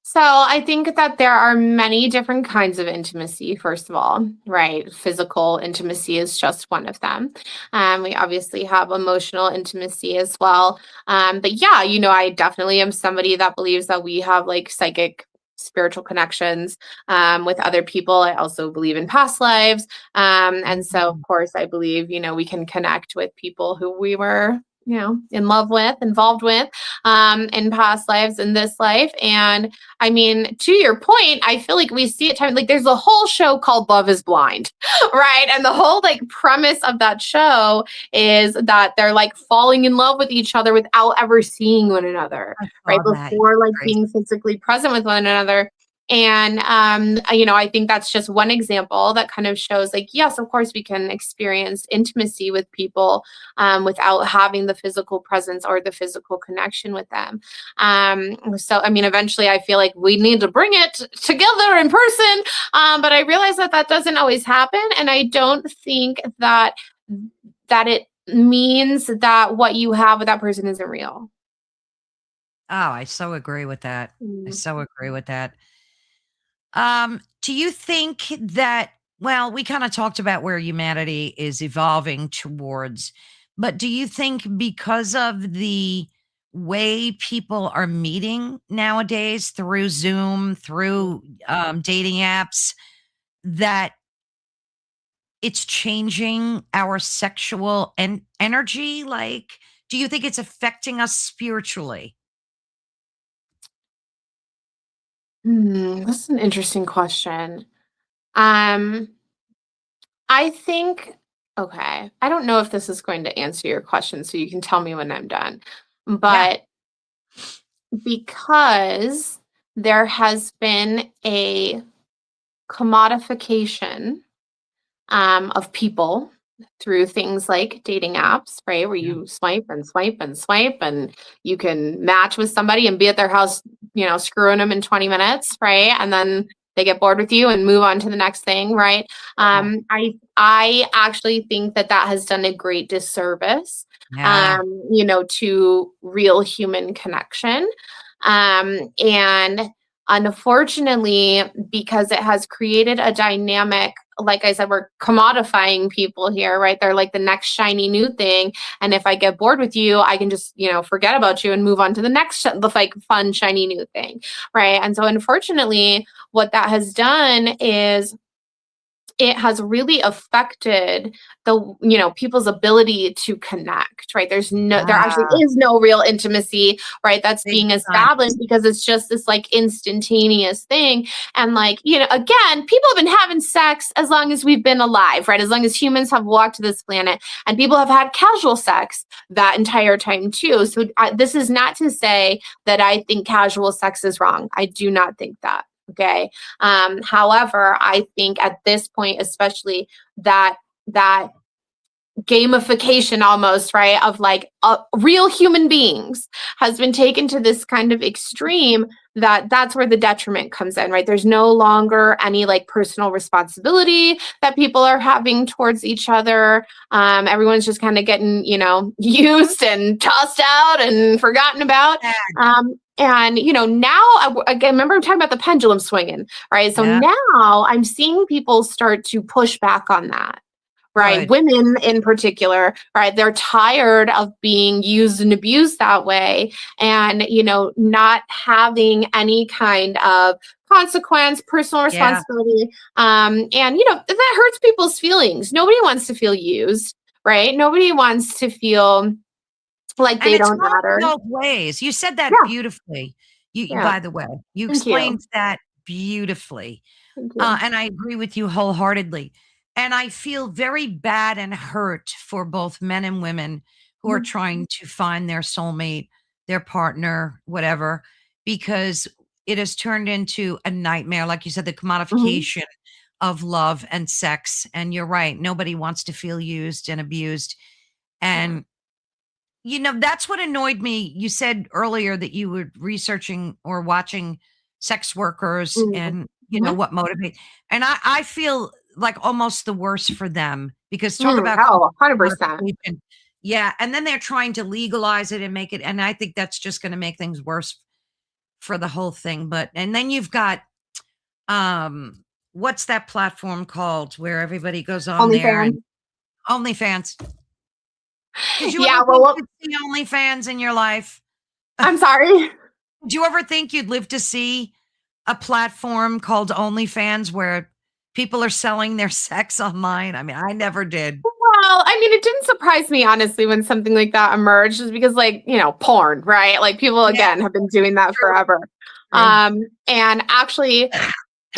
So I think that there are many different kinds of intimacy, first of all, right? Physical intimacy is just one of them. We obviously have emotional intimacy as well. But yeah, I definitely am somebody that believes that we have like psychic spiritual connections with other people. I also believe in past lives. And so, of Mhm. course, I believe, we can connect with people who we were, in love with, involved with in past lives, in this life. And I mean, to your point, I feel like we see it time like there's a whole show called Love is Blind, right? And the whole like premise of that show is that they're like falling in love with each other without ever seeing one another, I right? saw that. Yeah, Before like crazy. being physically present with one another. And I think that's just one example that kind of shows like, yes, of course we can experience intimacy with people without having the physical presence or the physical connection with them. So, I mean, eventually I feel like we need to bring it together in person. But I realize that that doesn't always happen. And I don't think that it means that what you have with that person isn't real. Oh, I so agree with that. I Mm. so agree with that. Do you think that, well, we kind of talked about where humanity is evolving towards, but do you think because of the way people are meeting nowadays through Zoom, through dating apps, that it's changing our sexual energy? Like, do you think it's affecting us spiritually? That's an interesting question. Um, I think, okay, I don't know if this is going to answer your question, so you can tell me when I'm done. Yeah. But because there has been a commodification of people through things like dating apps, right? Where Yeah. you swipe and swipe and swipe, and you can match with somebody and be at their house, screwing them in 20 minutes, right? And then they get bored with you and move on to the next thing, right? Yeah. I actually think that that has done a great disservice, Yeah. to real human connection. And unfortunately, because it has created a dynamic, like I said, we're commodifying people here, right? They're like the next shiny new thing. And if I get bored with you, I can just, forget about you and move on to the next, the like fun, shiny new thing, right? And so unfortunately, what that has done is it has really affected people's ability to connect, right? There actually Ah, is no real intimacy, right, that's big being time. established because it's just this like instantaneous thing. And like, again, people have been having sex as long as we've been alive, right? As long as humans have walked this planet, and people have had casual sex that entire time too. So this is not to say that I think casual sex is wrong. I do not think that. Okay. However, I think at this point, especially that gamification almost, right, of like real human beings has been taken to this kind of extreme that's where the detriment comes in, right? There's no longer any like personal responsibility that people are having towards each other. Everyone's just kind of getting, used and tossed out and forgotten about. Yeah. And now again, remember I'm talking about the pendulum swinging, right? So Yeah. now I'm seeing people start to push back on that, right? Good. Women in particular, right? They're tired of being used and abused that way, and, not having any kind of consequence, personal Yeah. responsibility. And, that hurts people's feelings. Nobody wants to feel used, right? Nobody wants to feel like And they it's don't going matter. both ways. You said that Yeah. beautifully. Yeah. By the way, you Thank you. explained that beautifully. Thank you. And I agree with you wholeheartedly. And I feel very bad and hurt for both men and women who are Mhm. trying to find their soulmate, their partner, whatever, because it has turned into a nightmare. Like you said, the Mhm. commodification of love and sex. And you're right. Nobody wants to feel used and abused. Yeah. And that's what annoyed me. You said earlier that you were researching or watching sex workers Mhm. and, Mhm. what motivate. And I feel like almost the worse for them because talk about Oh, 100%. commodification. Yeah. And then they're trying to legalize it and make it. And I think that's just going to make things worse for the whole thing. But and then you've got what's that platform called where everybody goes on there and OnlyFans. OnlyFans. Did you Yeah, ever well, think well, you'd see OnlyFans in your life? I'm sorry. Did you ever think you'd live to see a platform called OnlyFans where people are selling their sex online? I mean, I never did. Well, I mean, it didn't surprise me, honestly, when something like that emerged, just because, like, porn, right? Like, people, Yeah, again, have been doing that true, forever. true. And actually,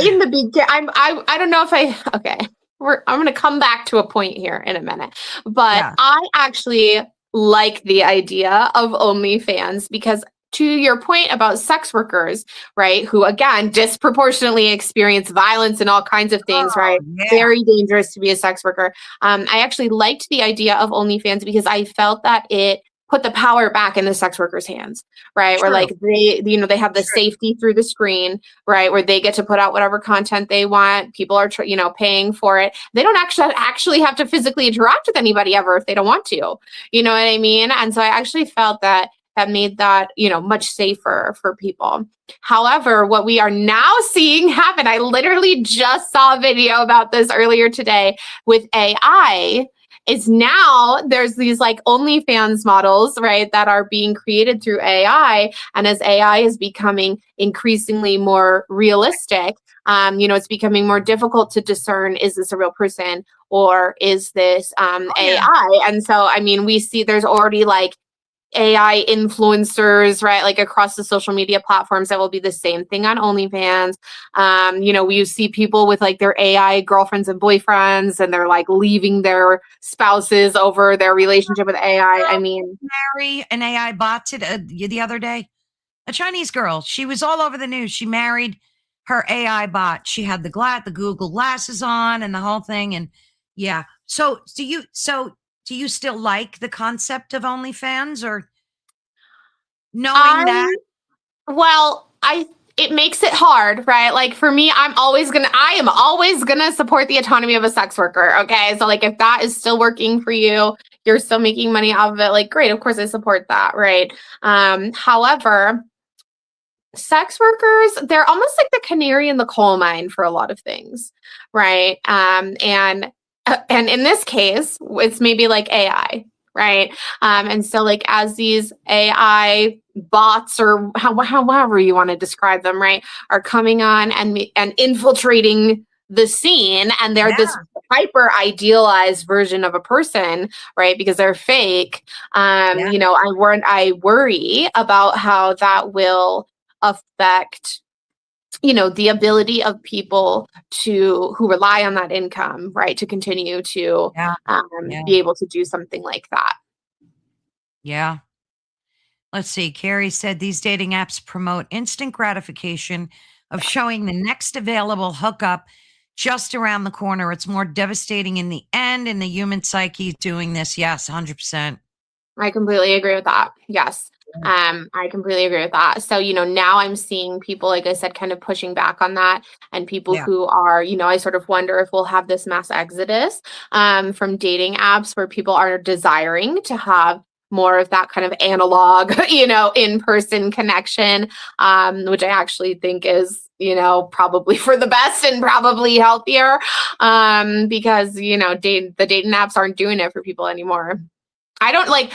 in the beginning, I don't know if okay, I'm going to come back to a point here in a minute, but Yeah. I actually like the idea of OnlyFans because, to your point about sex workers, right, who again disproportionately experience violence and all kinds of things, Oh, right? yeah. Very dangerous to be a sex worker. I actually liked the idea of OnlyFans because I felt that it put the power back in the sex workers' hands, right? Where, True, like, they have the true. safety through the screen, right? Where they get to put out whatever content they want. People are, paying for it. They don't actually have to physically interact with anybody ever if they don't want to. You know what I mean? And so I actually felt that made that, much safer for people. However, what we are now seeing happen, I literally just saw a video about this earlier today with AI, is now there's these like OnlyFans models, right, that are being created through AI. And as AI is becoming increasingly more realistic, it's becoming more difficult to discern, is this a real person or is this Oh, yeah. AI? And so, I mean, we see there's already like AI influencers, right? Like across the social media platforms that will be the same thing on OnlyFans. We see people with like their AI girlfriends and boyfriends, and they're like leaving their spouses over their relationship with AI. I Girl, mean, marry an AI bot the other day. A Chinese girl. She was all over the news. She married her AI bot. She had the Google glasses on and the whole thing. And yeah. So do you still like the concept of OnlyFans or knowing I that? well, I it makes it hard, right? Like for me, I am always gonna support the autonomy of a sex worker. Okay. So like if that is still working for you, you're still making money off of it, like great, of course I support that, right? However, sex workers, they're almost like the canary in the coal mine for a lot of things, right? And in this case, it's maybe like AI, right? And so like as these AI bots or however you want to describe them, right, are coming on and infiltrating the scene, and they're Yeah. this hyper idealized version of a person, right? Because they're fake. Yeah. I worry about how that will affect the ability of people who rely on that income, right, to continue to Yeah. Yeah. be able to do something like that. Yeah. Let's see. Carrie said these dating apps promote instant gratification of showing the next available hookup just around the corner. It's more devastating in the end, and the human psyche is doing this. Yes, 100%. I completely agree with that. Yes. I completely agree with that. So, now I'm seeing people, like I said, kind of pushing back on that, and people Yeah. who are, I sort of wonder if we'll have this mass exodus from dating apps where people are desiring to have more of that kind of analog, in-person connection, which I actually think is, probably for the best and probably healthier, because, the dating apps aren't doing it for people anymore. I don't like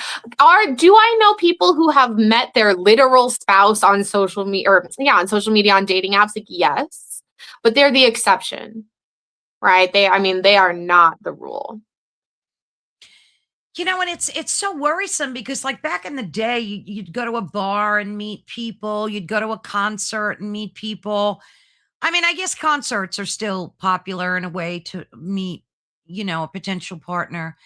do I know people who have met their literal spouse on social media, or yeah, on social media, on dating apps? Like, yes, but they're the exception, right? They are not the rule. And it's so worrisome because like back in the day, you'd go to a bar and meet people, you'd go to a concert and meet people. I mean, I guess concerts are still popular in a way to meet, a potential partner.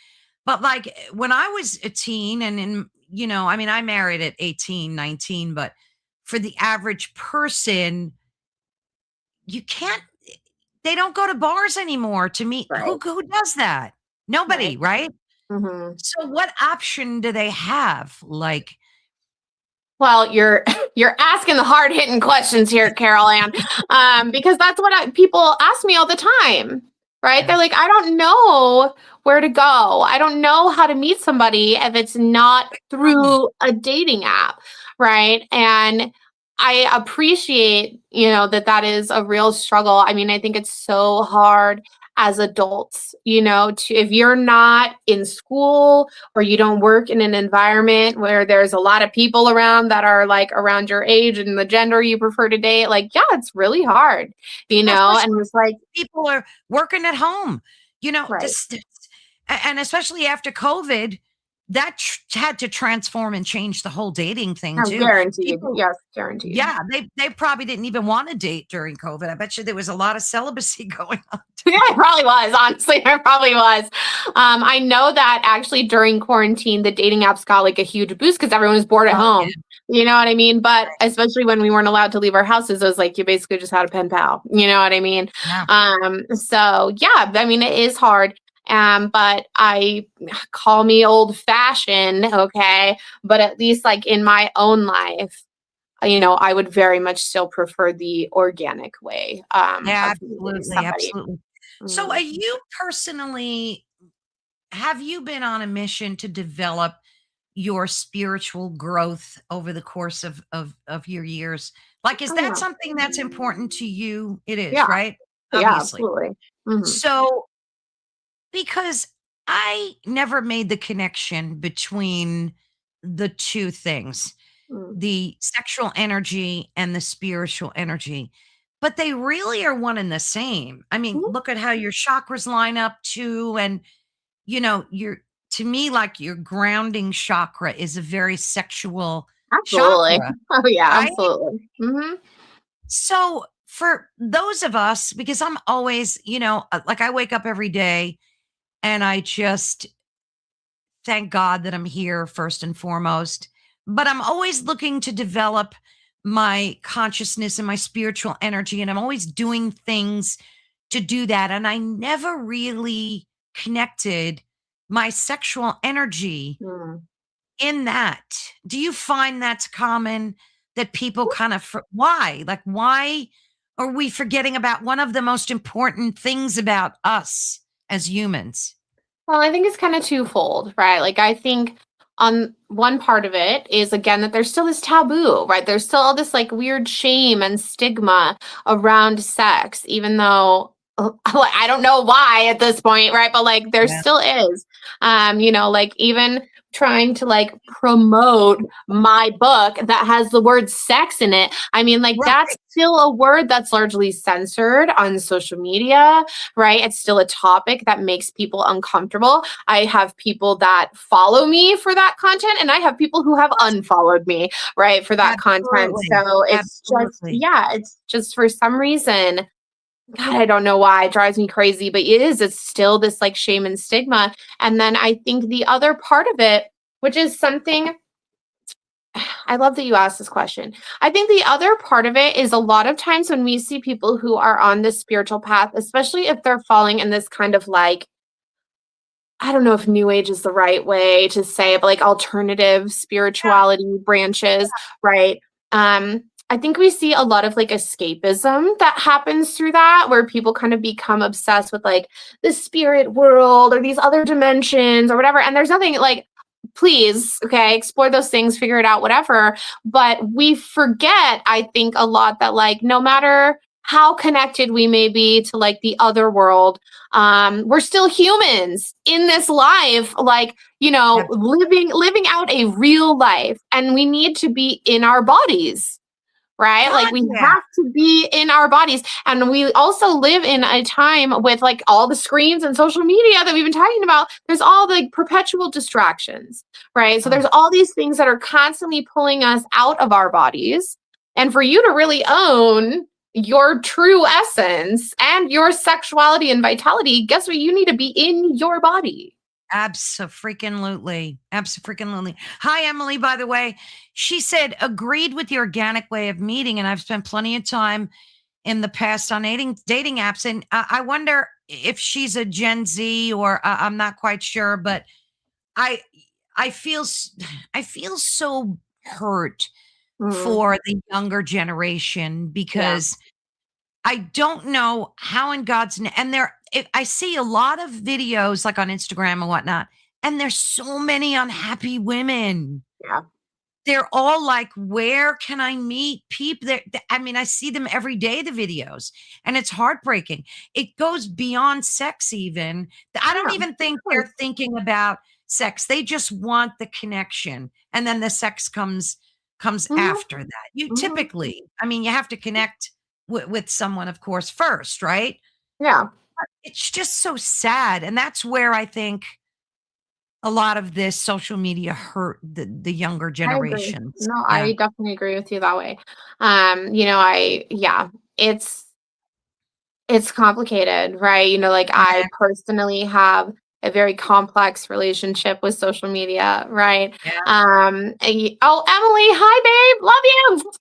But like when I was a teen I mean, I married at 18, 19, but for the average person, you can't, they don't go to bars anymore to meet. Right. Who does that? Right. Nobody, right? Hmm. So what option do they have? Like, Well, you're you're asking the hard hitting questions here, Carol Ann, because that's what people ask me all the time, right? yeah, They're like, I don't know where to go. I don't know how to meet somebody if it's not um, through a dating app, right? And I appreciate, that is a real struggle. I mean, I think it's so hard as adults, to if you're not in school or you don't work in an environment where there's a lot of people around that are like around your age and the gender you prefer to date, like, yeah, it's really hard, Especially and it's like, people are working at home, right. this, and especially after COVID, that had to transform and change the whole dating thing I'm too. guaranteed. People, Yes, guaranteed. yeah, they probably didn't even want to date during COVID. I bet you there was a lot of celibacy going on. Yeah, it probably was. Honestly, it probably was. I know that actually during quarantine, the dating apps got like a huge boost because everyone was bored at Oh yeah, home. You know what I mean? But right. especially when we weren't allowed to leave our houses, it was like you basically just had a pen pal. You know what I mean? Yeah. So yeah, I mean, it is hard. But I call me old fashioned, okay? But at least like in my own life, I would very much still prefer the organic way Yeah, of meeting absolutely, somebody. absolutely. So are Mhm. you personally have you been on a mission to develop your spiritual growth over the course of your years? Like, is Oh, that yeah. something that's important to you? It is, Yeah. right? Yeah, Obviously. absolutely. Mhm. So, because I never made the connection between the two things, Mm. the sexual energy and the spiritual energy, but they really are one and the same. I mean, Mhm. look at how your chakras line up too. And, you're, to me, like your grounding chakra is a very sexual Absolutely. chakra, Oh, yeah, right? absolutely. Mhm. So, for those of us, because I'm always, like I wake up every day and I just thank God that I'm here first and foremost. But I'm always looking to develop my consciousness and my spiritual energy. And I'm always doing things to do that. And I never really connected my sexual energy Mm. in that. Do you find that's common that people kind of, why? Like, why are we forgetting about one of the most important things about us as humans? Well, I think it's kind of twofold, right? Like, I think on one part of it is again that there's still this taboo, right? There's still all this like weird shame and stigma around sex, even though I don't know why at this point, right? But like there Yeah. still is. Like even trying to like promote my book that has the word sex in it. I mean, like that's Right. still a word that's largely censored on social media, right? It's still a topic that makes people uncomfortable. I have people that follow me for that content, and I have people who have unfollowed me, right, for that content. Absolutely. So it's just, Absolutely. yeah, it's just for some reason. God, I don't know why it drives me crazy, but it's still this like shame and stigma. And then I think the other part of it, which is something I love that you asked this question. I think the other part of it is a lot of times when we see people who are on this spiritual path, especially if they're falling in this kind of like, I don't know if new age is the right way to say it, but like alternative Yeah. spirituality branches, right? I think we see a lot of like escapism that happens through that, where people kind of become obsessed with like the spirit world or these other dimensions or whatever. And there's nothing like, please, okay, explore those things, figure it out, whatever. But we forget, I think, a lot that like no matter how connected we may be to like the other world, we're still humans in this life, like, living out a real life, and we need to be in our bodies, right? Like God, we yeah. have to be in our bodies. And we also live in a time with like all the screens and social media that we've been talking about. There's all the perpetual distractions, right? So Oh, there's all these things that are constantly pulling us out of our bodies. And for you to really own your true essence and your sexuality and vitality, guess what? You need to be in your body. abso-freaking-lutely. Abso-freaking-lutely. Hi, Emily, by the way. She said, agreed with the organic way of meeting. And I've spent plenty of time in the past on dating apps. And I wonder if she's a Gen Z or I'm not quite sure, but I, I feel, I feel so hurt Mm, for the younger generation yeah. because I don't know how in God's name, and I see a lot of videos like on Instagram and whatnot, and there's so many unhappy women. Yeah. they're all like, where can I meet people? I mean, I see them every day, the videos, and it's heartbreaking. It goes beyond sex, even. I don't Yeah, even of think course. they're thinking about sex. They just want the connection. And then the sex comes Hmm. after that. You Hmm. typically, I mean, you have to connect with someone, of course, first, right? Yeah, It's just so sad. And that's where I think a lot of this social media hurt the younger I agree. generations. No, Yeah. I definitely agree with you that way. Yeah, it's complicated, right? Like I Yeah. personally have a very complex relationship with social media, right? Yeah. Oh, Emily, hi babe, love you.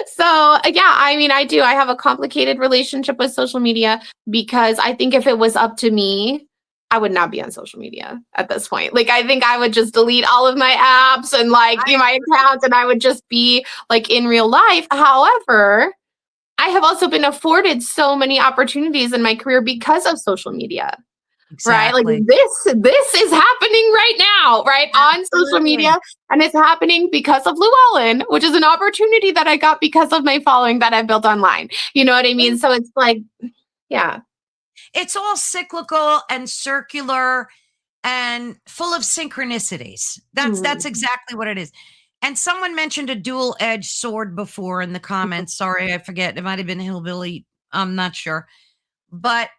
So yeah, I mean, I do. I have a complicated relationship with social media because I think if it was up to me, I would not be on social media at this point. Like, I think I would just delete all of my apps and like I my accounts, and I would just be like in real life. However, I have also been afforded so many opportunities in my career because of social media, right? Like exactly. this is happening right now, right? On social Absolutely. media. And it's happening because of Llewellyn, which is an opportunity that I got because of my following that I built online. You know what I mean? And So it's like, yeah. it's all cyclical and circular and full of synchronicities. That's Mhm. exactly what it is. And someone mentioned a dual-edged sword before in the comments. Sorry, I forget. It might have been Hillbilly. I'm not sure. But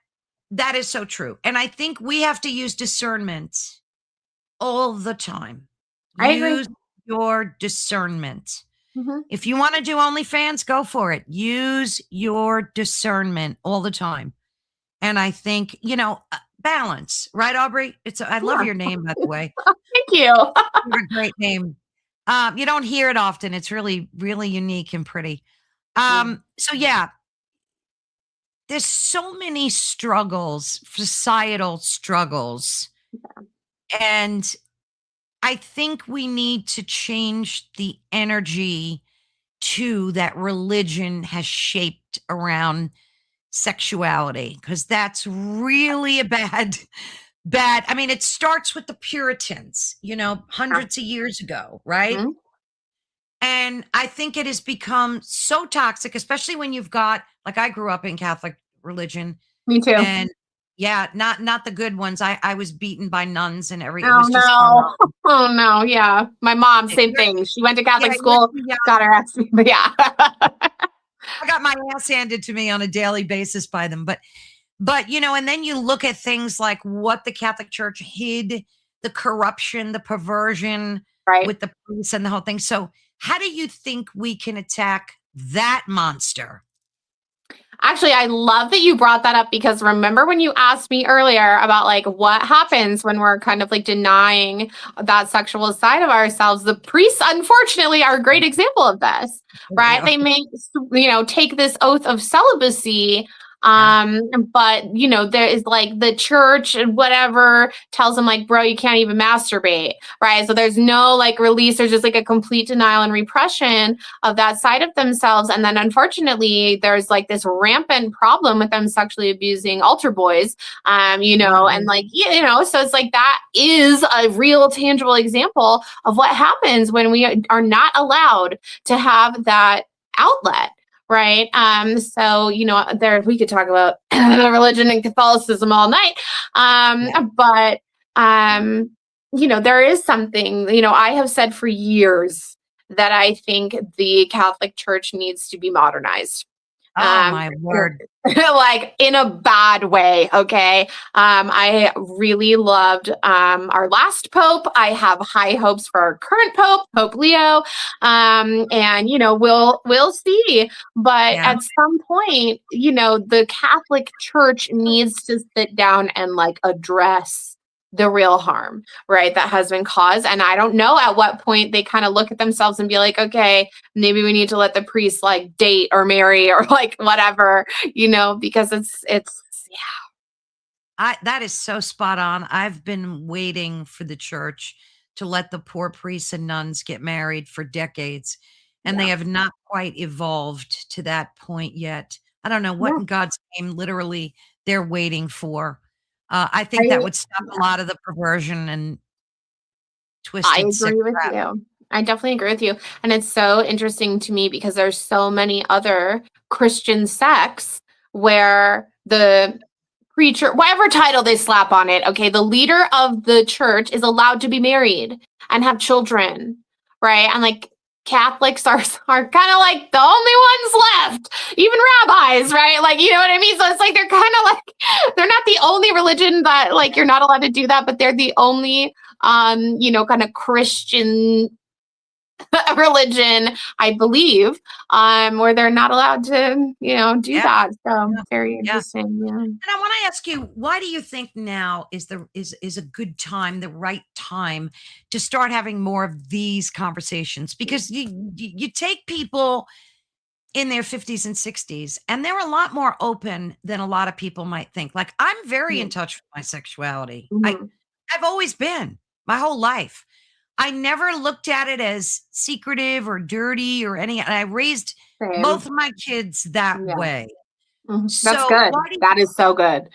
that is so true. And I think we have to use discernment all the time. I agree. Use your discernment. Hmm. If you want to do OnlyFans, go for it. Use your discernment all the time. And I think, balance, right, Aubrey? I love Yeah. your name, by the way. Thank you. You have a great name. You don't hear it often. It's really, really unique and pretty. Yeah. So yeah, there's so many struggles, societal struggles. And I think we need to change the energy too that religion has shaped around sexuality, because that's really a bad. I mean, it starts with the Puritans, hundreds of years ago, right? Mhm. And I think it has become so toxic, especially when you've got, like, I grew up in Catholic religion, Me too. and yeah, not the good ones. I was beaten by nuns and it Oh was just no. horrible. Oh no. Yeah. My mom, same You're, thing. She went to yeah, Catholic you're school, too young. got her ass. But yeah. I got my ass handed to me on a daily basis by them. But and then you look at things like what the Catholic Church hid, the corruption, the perversion Right. with the priests and the whole thing. So how do you think we can attack that monster? Actually, I love that you brought that up because remember when you asked me earlier about like what happens when we're kind of like denying that sexual side of ourselves? The priests, unfortunately, are a great example of this, They right? are. They make, take this oath of celibacy. Yeah. But there is like the church and whatever tells them like, bro, you can't even masturbate, right? So there's no like release. There's just like a complete denial and repression of that side of themselves. And then unfortunately, there's like this rampant problem with them sexually abusing altar boys, and Absolutely. like, so it's like that is a real tangible example of what happens when we are not allowed to have that outlet. Right. So, there we could talk about religion and Catholicism all night. Yeah. But there is something, I have said for years that I think the Catholic Church needs to be modernized. Oh Um, my word. like in a bad way, okay? I really loved our last pope. I have high hopes for our current pope, Pope Leo. And we'll see. But Yeah. at some point, the Catholic Church needs to sit down and like address the real harm, right, that has been caused. And I don't know at what point they kind of look at themselves and be like, okay, maybe we need to let the priest like date or marry or like whatever, because it's yeah. That is so spot on. I've been waiting for the church to let the poor priests and nuns get married for decades, and they Yeah. have not quite evolved to that point yet. I don't know what Yeah. in God's name literally they're waiting for. I I think that would stop a yeah. lot of the perversion and I twisted sick agree with crap. you. I definitely agree with you. And it's so interesting to me because there's so many other Christian sects where the preacher, whatever title they slap on it, okay, the leader of the church is allowed to be married and have children, right? And like Catholics are kind of like the only ones left, even rabbis, right? Like, you know what I mean? So it's like they're kind of like they're not the only religion that like you're not allowed to do that, but they're the only kind of Christian religion, I believe, where they're not allowed to, do Yeah, that. So yeah, very yeah. interesting. Yeah. And I want to ask you, why do you think now is a good time, the right time to start having more of these conversations? Because you take people in their 50s and 60s, and they're a lot more open than a lot of people might think. Like, I'm very in touch with my sexuality. Mm-hmm. I've always been my whole life. I never looked at it as secretive or dirty or any, and I raised Same. both of my kids that Yeah. way. That's So good. why do That is so good.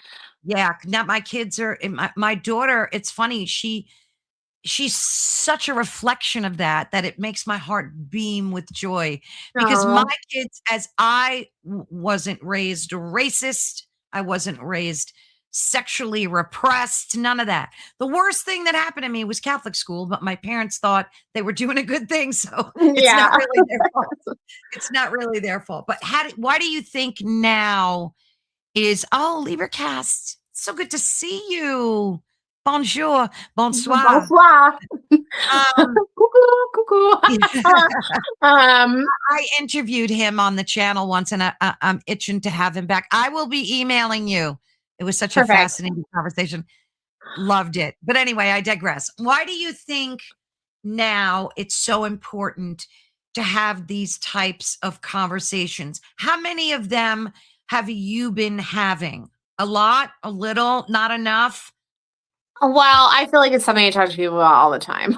yeah, now my kids are and my daughter, it's funny, she's such a reflection of that it makes my heart beam with joy because my Oh, kids, as I wasn't raised racist, I wasn't raised sexually repressed, none of that. The worst thing that happened to me was Catholic school, but my parents thought they were doing a good thing, so it's not yeah. really their fault. It's not really their fault. But why do you think now is, oh, Liebercast, so good to see you. Bonjour, bonsoir. Bonsoir. Um, Cuckoo, cuckoo. um, I interviewed him on the channel once, and I'm itching to have him back. I will be emailing you. It was such a Perfect. fascinating conversation. Loved it. But anyway, I digress. Why do you think now it's so important to have these types of conversations? How many of them have you been having? A lot, a little, not enough? Well, I feel like it's something I talk to people about all the time.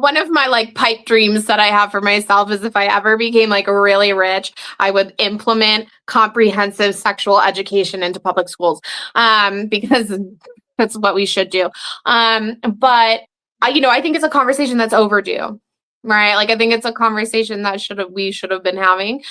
One of my like pipe dreams that I have for myself is if I ever became like really rich, I would implement comprehensive sexual education into public schools. Because that's what we should do. But I think it's a conversation that's overdue. Right. Like I think it's a conversation that we should have been having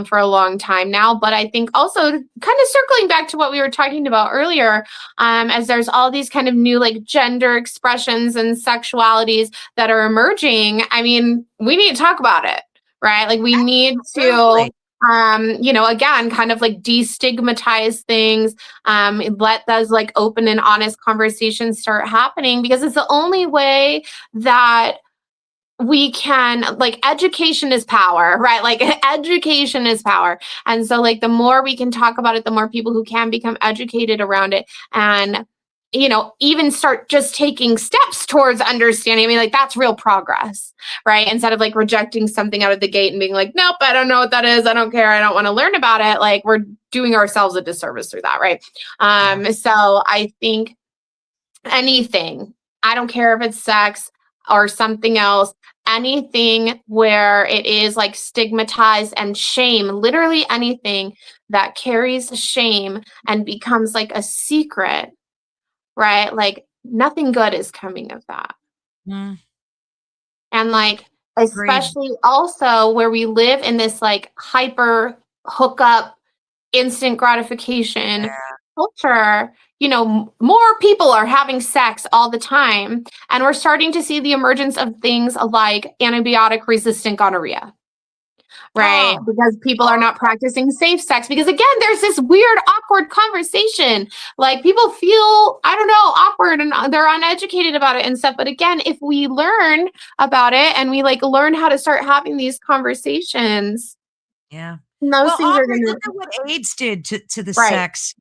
for a long time now. But I think also kind of circling back to what we were talking about earlier, as there's all these kind of new like gender expressions and sexualities that are emerging. I mean, we need to talk about it, right? Like we need to, Absolutely. again, kind of like destigmatize things, let those like open and honest conversations start happening because it's the only way that we can like education is power, right? Like education is power. And so like the more we can talk about it, the more people who can become educated around it and even start just taking steps towards understanding. I mean, like that's real progress, right? Instead of like rejecting something out of the gate and being like, nope, I don't know what that is. I don't care. I don't want to learn about it. Like we're doing ourselves a disservice through that, right? Yeah. So I think anything, I don't care if it's sex or something else, anything where it is like stigmatized and shame, literally anything that carries shame and becomes like a secret, right? Like nothing good is coming of that. Mm, And like, agreed. especially also where we live in this like hyper hookup, instant gratification Yeah. culture, more people are having sex all the time. And we're starting to see the emergence of things like antibiotic resistant gonorrhea, right? Oh, Because people are not practicing safe sex. Because again, there's this weird, awkward conversation. Like people feel, I don't know, awkward and they're uneducated about it and stuff. But again, if we learn about it and we like learn how to start having these conversations, yeah. those Well, things are Aubrey, going look to, at what AIDS did to the right. sex.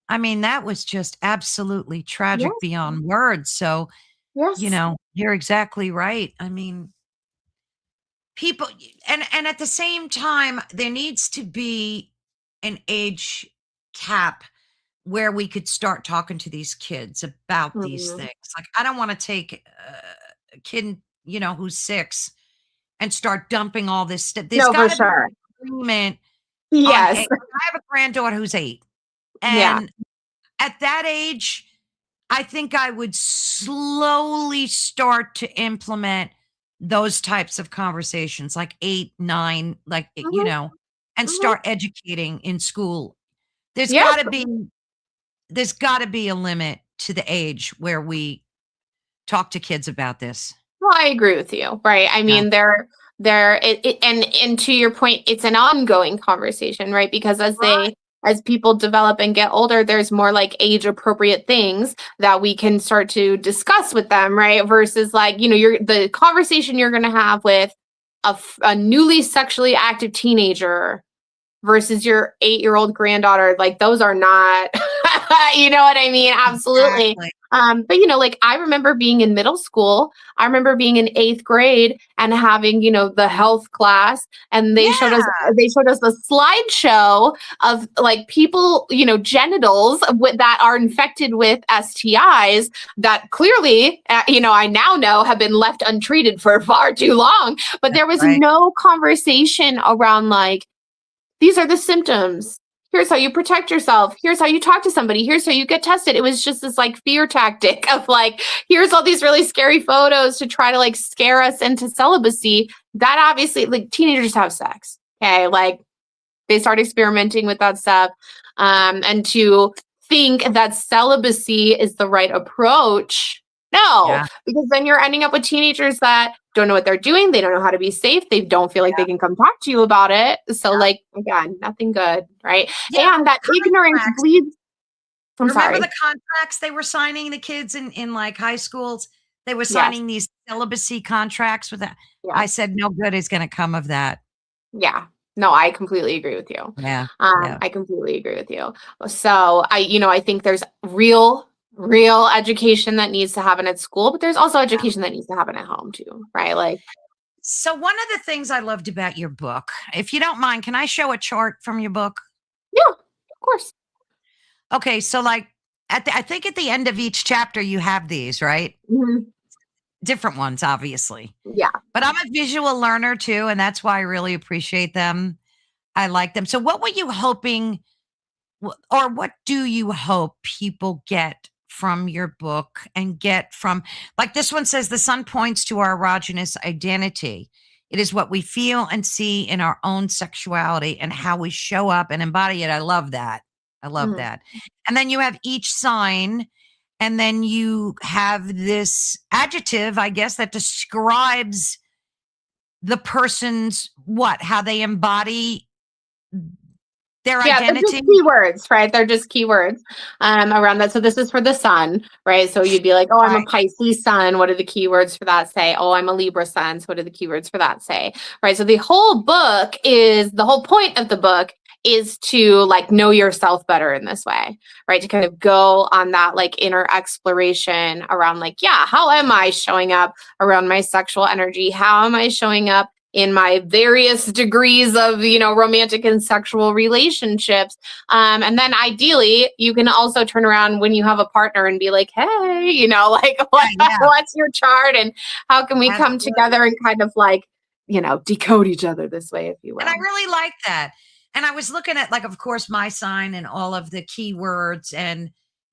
I mean, that was just absolutely tragic Yes. beyond words. So, Yes. you're exactly right. I mean, people, and at the same time, there needs to be an age cap where we could start talking to these kids about these Mhm. things. Like, I don't want to take a kid, who's 6 and start dumping all this stuff. There's No, for got to be sure. an agreement on, hey, Yes. I have a granddaughter who's 8. Yeah. And at that age, I think I would slowly start to implement those types of conversations, like 8, 9, like, Mhm, and mhm. start educating in school. There's Yeah. gotta be there's gotta be a limit to the age where we talk to kids about this. Well, I agree with you, right? I Yeah. mean, and to your point, it's an ongoing conversation, right? Because Right. as people develop and get older, there's more like age appropriate things that we can start to discuss with them, right? Versus like, the conversation you're going to have with a newly sexually active teenager versus your 8-year-old granddaughter, like those are not you know what I mean? Absolutely. Exactly. But like I remember being in middle school, I remember being in 8th grade and having, the health class, and Yeah. they showed us a slideshow of like people, genitals that are infected with STIs that clearly, I now know have been left untreated for far too long. But there was Right. no conversation around like, these are the symptoms. Here's how you protect yourself. Here's how you talk to somebody. Here's how you get tested. It was just this like fear tactic of like, here's all these really scary photos to try to like scare us into celibacy. That obviously, like teenagers have sex. Okay. Like they start experimenting with that stuff. And to think that celibacy is the right approach. No, Yeah. because then you're ending up with teenagers that don't know what they're doing. They don't know how to be safe. They don't feel like Yeah. they can come talk to you about it. So, like, again, nothing good, right? Yeah, And that ignorance contracts. bleeds. I'm Remember sorry. the contracts they were signing, the kids in, like, high schools? They were Yes. signing these celibacy contracts with that. I Yes. said, "No good is gonna come of that." Yeah. No, I completely agree with you. Yeah. Yeah. I completely agree with you. So I think there's real education that needs to happen at school, but there's also Yeah. education that needs to happen at home too, right? Like, So one of the things I loved about your book, if you don't mind, can I show a chart from your book? yeah, of course. Okay, so, like, I think at the end of each chapter, you have these, right? Mhm. Different ones, obviously. Yeah. But I'm a visual learner too, and that's why I really appreciate them. I like them. So what were you hoping or what do you hope people get from your book and get from, like, this one says the sun points to our erogenous identity. It is what we feel and see in our own sexuality and how we show up and embody it. I love that. I love Mhm. that. And then you have each sign, and then you have this adjective, I guess, that describes the person's what, how they embody their Yeah, they're just identity. keywords, right? They're just keywords around that. So this is for the sun, right? So you'd be like, oh, I'm a Right. Pisces sun. What do the keywords for that say? Oh, I'm a Libra sun. So what do the keywords for that say? Right. So the whole point of the book is to like know yourself better in this way, right? To kind of go on that like inner exploration around like, yeah, how am I showing up around my sexual energy? How am I showing up in my various degrees of romantic and sexual relationships, and then ideally you can also turn around when you have a partner and be like, hey, like Yeah, yeah. what's your chart and how can we come Absolutely. together and kind of like decode each other this way, if you And I will. really like that. And I was looking at, like, of course, my sign and all of the keywords, and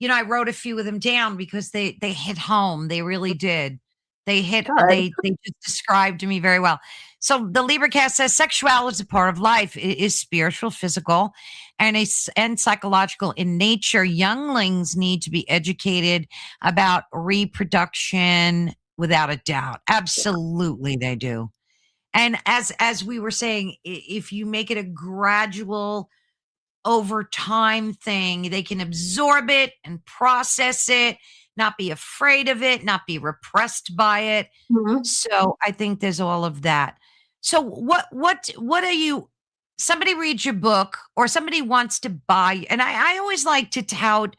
I wrote a few of them down because they hit home. They really did. Good. They just described to me very well. So the LibraCast says sexuality is a part of life. It is spiritual, physical, and psychological in nature. Younglings need to be educated about reproduction without a doubt. Absolutely, they do. And as we were saying, if you make it a gradual over time thing, they can absorb it and process it, not be afraid of it, not be repressed by it. Mhm. So I think there's all of that. So what are you, somebody reads your book or somebody wants to buy, and I always like to tout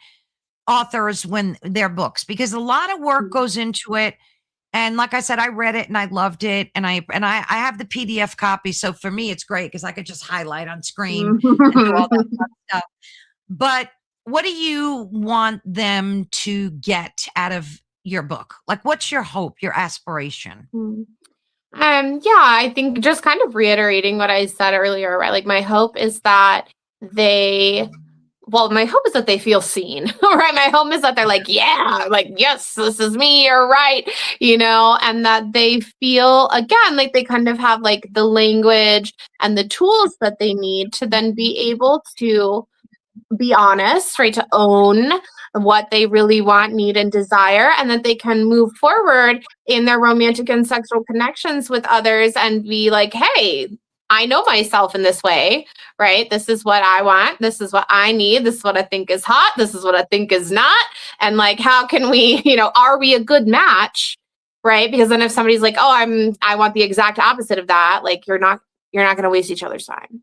authors when their books, because a lot of work goes into it. And like I said, I read it and I loved it, and I have the PDF copy, so for me it's great because I could just highlight on screen and do all that fun stuff. But what do you want them to get out of your book? Like, what's your hope, your aspiration? Mhm. Yeah, I think just kind of reiterating what I said earlier, right? Like my hope is that they well, my hope is that they feel seen, right? My hope is that they're like, yeah, like, yes, this is me, you're right, and that they feel, again, like they kind of have like the language and the tools that they need to then be able to be honest, right? To own what they really want, need, and desire, and that they can move forward in their romantic and sexual connections with others and be like, hey, I know myself in this way, right? This is what I want. This is what I need. This is what I think is hot. This is what I think is not. And like, how can we, are we a good match? Right? Because then if somebody's like, oh, I want the exact opposite of that, like you're not going to waste each other's time.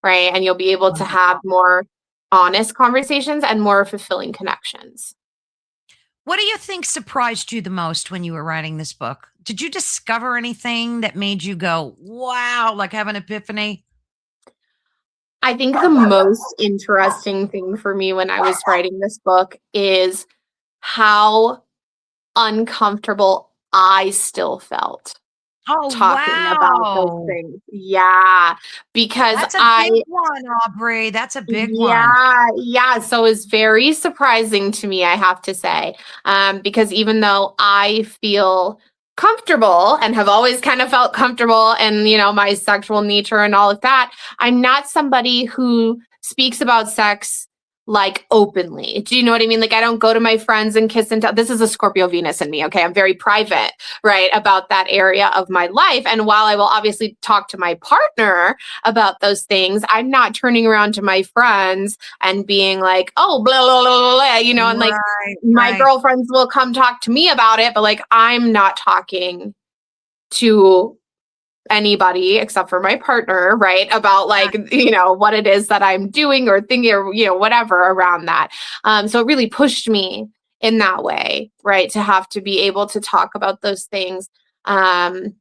Right? And you'll be able to have more honest conversations and more fulfilling connections. What do you think surprised you the most when you were writing this book? Did you discover anything that made you go, wow, like have an epiphany? I think the most interesting thing for me when I was writing this book is how uncomfortable I still felt Oh, talking about those wow. things. Yeah, because That's a big one, Aubrey. That's a big one. yeah. So it's very surprising to me, I have to say, because even though I feel comfortable and have always kind of felt comfortable in, my sexual nature and all of that, I'm not somebody who speaks about sex like openly. Do you know what I mean? Like I don't go to my friends and kiss and tell. This is a Scorpio Venus in me. Okay. I'm very private, right, about that area of my life. And while I will obviously talk to my partner about those things, I'm not turning around to my friends and being like, oh, blah, blah, blah, blah, and like my girlfriends will come talk to me about it, but like I'm not talking to anybody except for my partner, right? About like, what it is that I'm doing or thinking or, whatever around that. So it really pushed me in that way, right? To have to be able to talk about those things and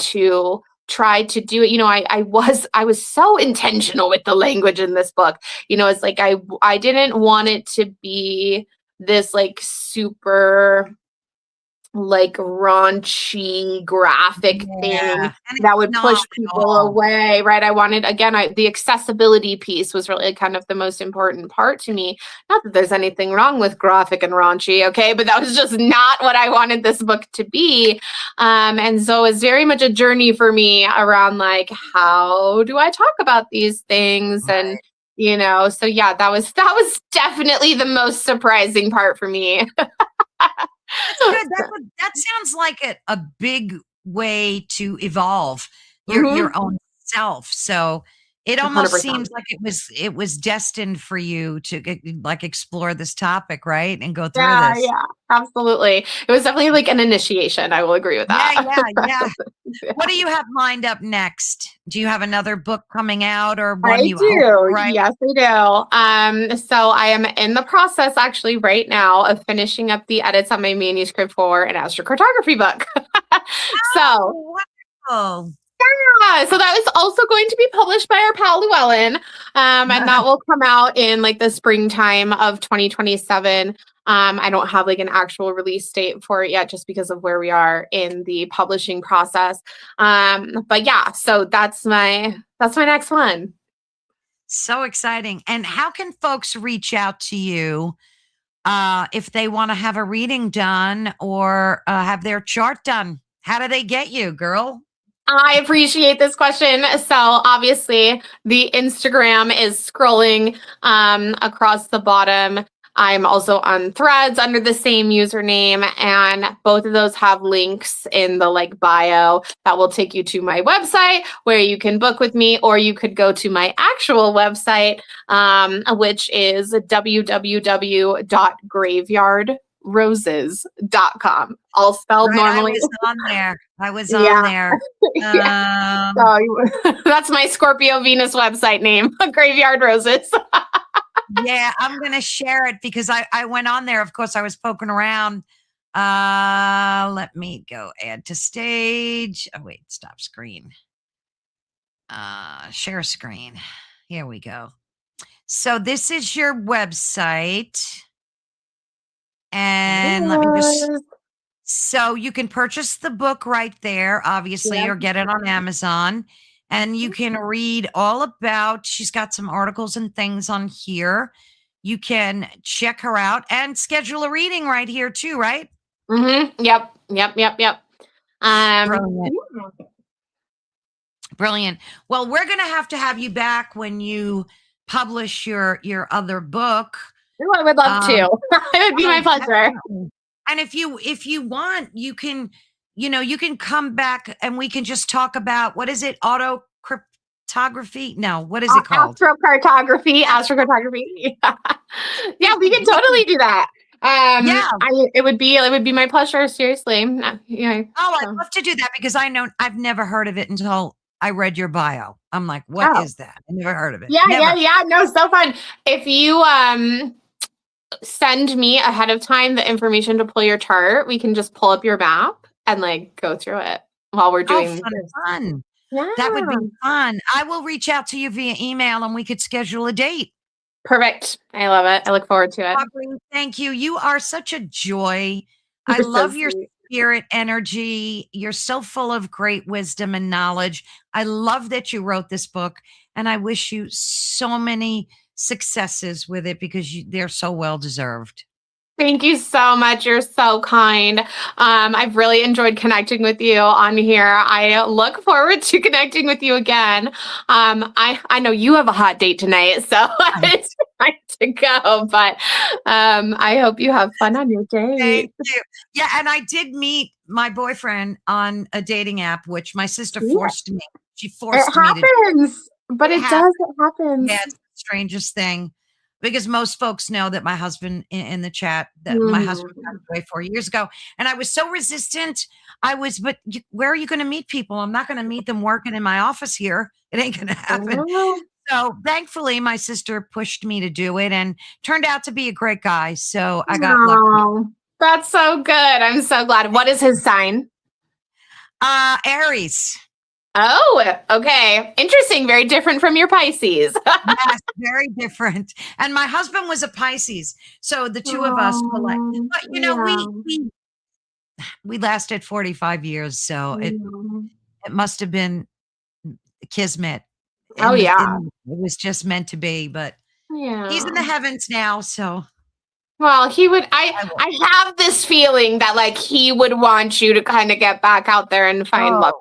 to try to do it. I was so intentional with the language in this book. It's like I didn't want it to be this like super like raunchy graphic thing that would push people away, right? I wanted, again, the accessibility piece was really kind of the most important part to me. Not that there's anything wrong with graphic and raunchy, okay, but that was just not what I wanted this book to be. And so it's very much a journey for me around like, how do I talk about these things? And so yeah, that was definitely the most surprising part for me. That's good. That sounds like a big way to evolve your own self. So it almost 100%. seems like it was destined for you to like explore this topic, right? And go through this. Yeah, absolutely. It was definitely like an initiation. I will agree with that. Yeah. What do you have lined up next? Do you have another book coming out or one I you do. hope, right? Yes, I do. So I am in the process actually right now of finishing up the edits on my manuscript for an astrocartography book. Oh, wonderful. Yeah, so that is also going to be published by our pal Llewellyn, and that will come out in like the springtime of 2027. I don't have like an actual release date for it yet, just because of where we are in the publishing process. But yeah, so that's my next one. So exciting! And how can folks reach out to you if they want to have a reading done or have their chart done? How do they get you, girl? I appreciate this question. So obviously the Instagram is scrolling across the bottom. I'm also on Threads under the same username, and both of those have links in the like bio that will take you to my website where you can book with me, or you could go to my actual website, which is www.graveyardroses.com. All spelled normally. I was on there. Yeah. That's my Scorpio Venus website name, Graveyard Roses. Yeah, I'm going to share it because I went on there. Of course, I was poking around. Let me go add to stage. Oh, wait, stop screen. Share screen. Here we go. So this is your website. And let me just, so you can purchase the book right there, obviously, or get it on Amazon. And you can read all about, she's got some articles and things on here. you can check her out and schedule a reading right here too, right? Yep. Brilliant. Yeah. Brilliant. Well, we're going to have you back when you publish your other book. Ooh, I would love to. Um, It would be my pleasure. definitely. And if you want, you can, you can come back and we can just talk about, what is it? Auto cryptography? No, what is it called? Astrocartography. Yeah, we can totally do that. Yeah. It would be my pleasure. Seriously. Yeah. Oh, I'd So. love to do that because I've never heard of it until I read your bio. I'm like, what Oh, is that? I never heard of it. yeah, Never. yeah. No, so fun. If you send me ahead of time the information to pull your chart, we can just pull up your map and like go through it while we're Oh, doing this. fun. Yeah. That would be fun. I will reach out to you via email and we could schedule a date. Perfect. I love it. I look forward to it. Aubrey, thank you. You are such a joy. I You're so love your sweet. spirit energy. You're so full of great wisdom and knowledge. I love that you wrote this book, and I wish you so many successes with it because they're so well deserved. Thank you so much. You're so kind. I've really enjoyed connecting with you on here. I look forward to connecting with you again. I know you have a hot date tonight, so it's time to go. But I hope you have fun on your date. Thank you. Yeah, and I did meet my boyfriend on a dating app, which my sister forced me. She forced me to. It happens, but it does. It happens. Yeah, it's the strangest thing. Because most folks know that my husband in the chat, that my husband passed away 4 years ago. And I was so resistant. But where are you going to meet people? I'm not going to meet them working in my office here. It ain't going to happen. So thankfully, my sister pushed me to do it and turned out to be a great guy. So I got lucky. That's so good. I'm so glad. What is his sign? Aries. Oh, okay. Interesting. Very different from your Pisces. Yes, very different. And my husband was a Pisces. So the two of us were like, but we lasted 45 years. So it must have been kismet. It was just meant to be, but he's in the heavens now. So. Well, he would, I have this feeling that like he would want you to kind of get back out there and find love.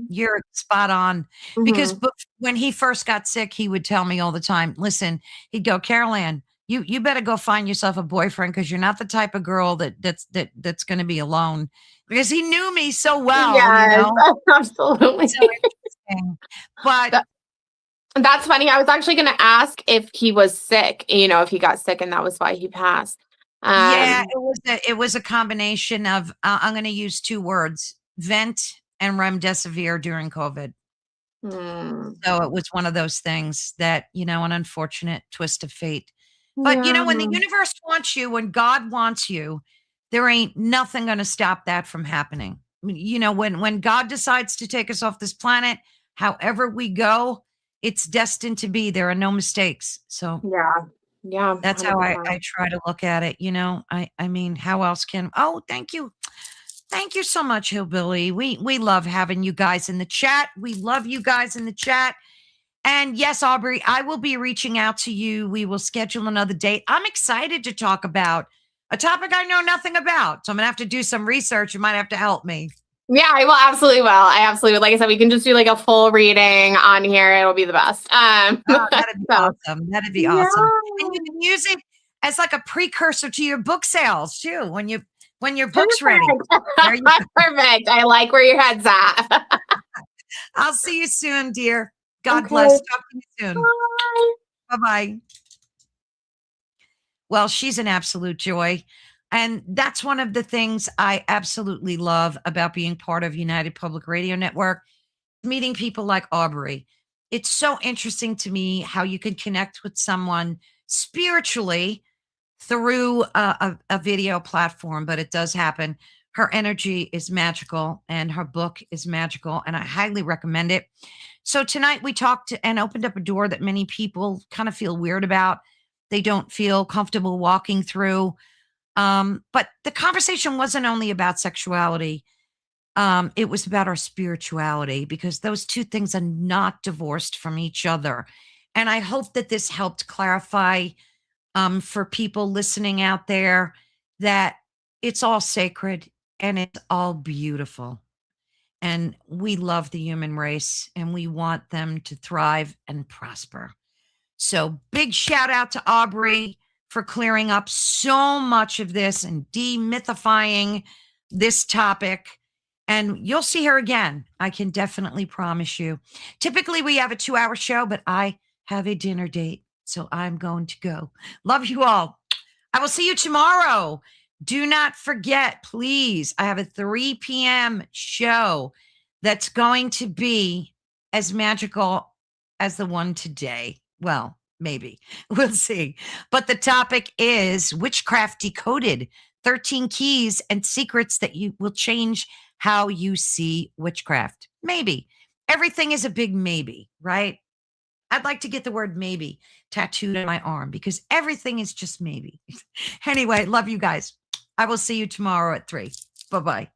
You're spot on. Because when he first got sick, he would tell me all the time, listen, he'd go, Carol Ann, you better go find yourself a boyfriend because you're not the type of girl that's going to be alone. Because he knew me so well. Yes, absolutely. So interesting. But that's funny. I was actually going to ask if he was sick, if he got sick and that was why he passed. Yeah, it was a combination of, I'm going to use two words, vent and remdesivir during COVID. So it was one of those things that, an unfortunate twist of fate. But, when the universe wants you, when God wants you, there ain't nothing going to stop that from happening. When God decides to take us off this planet, however we go, it's destined to be. There are no mistakes. So yeah, that's 100%. How I try to look at it. I mean, how else can, thank you. Thank you so much, Hillbilly. We love having you guys in the chat. We love you guys in the chat. And yes, Aubrey, I will be reaching out to you. We will schedule another date. I'm excited to talk about a topic I know nothing about. So I'm going to have to do some research. You might have to help me. Yeah, I will. Absolutely will. I absolutely, like I said, we can just do like a full reading on here. It'll be the best. That'd be awesome. That'd be awesome. And you can use it as like a precursor to your book sales too. When your book's ready. Perfect. I like where your head's at. I'll see you soon, dear. God bless. Talk to you soon. Bye. Bye-bye. Well, she's an absolute joy. And that's one of the things I absolutely love about being part of United Public Radio Network, meeting people like Aubrey. It's so interesting to me how you can connect with someone spiritually through a video platform, but it does happen. Her energy is magical and her book is magical, and I highly recommend it. So tonight we talked and opened up a door that many people kind of feel weird about. They don't feel comfortable walking through. But the conversation wasn't only about sexuality. It was about our spirituality, because those two things are not divorced from each other. And I hope that this helped clarify for people listening out there, that it's all sacred and it's all beautiful. And we love the human race and we want them to thrive and prosper. So, big shout out to Aubrey for clearing up so much of this and demythifying this topic. And you'll see her again. I can definitely promise you. Typically, we have a 2-hour show, but I have a dinner date. So, I'm going to go. Love you all. I will see you tomorrow. Do not forget, please, I have a 3 p.m. show that's going to be as magical as the one today. Well, maybe. We'll see. But the topic is Witchcraft Decoded, 13 keys and secrets that you will change how you see witchcraft. Maybe. Everything is a big maybe, right? I'd like to get the word maybe tattooed on my arm because everything is just maybe. Anyway, love you guys. I will see you tomorrow at 3. Bye-bye.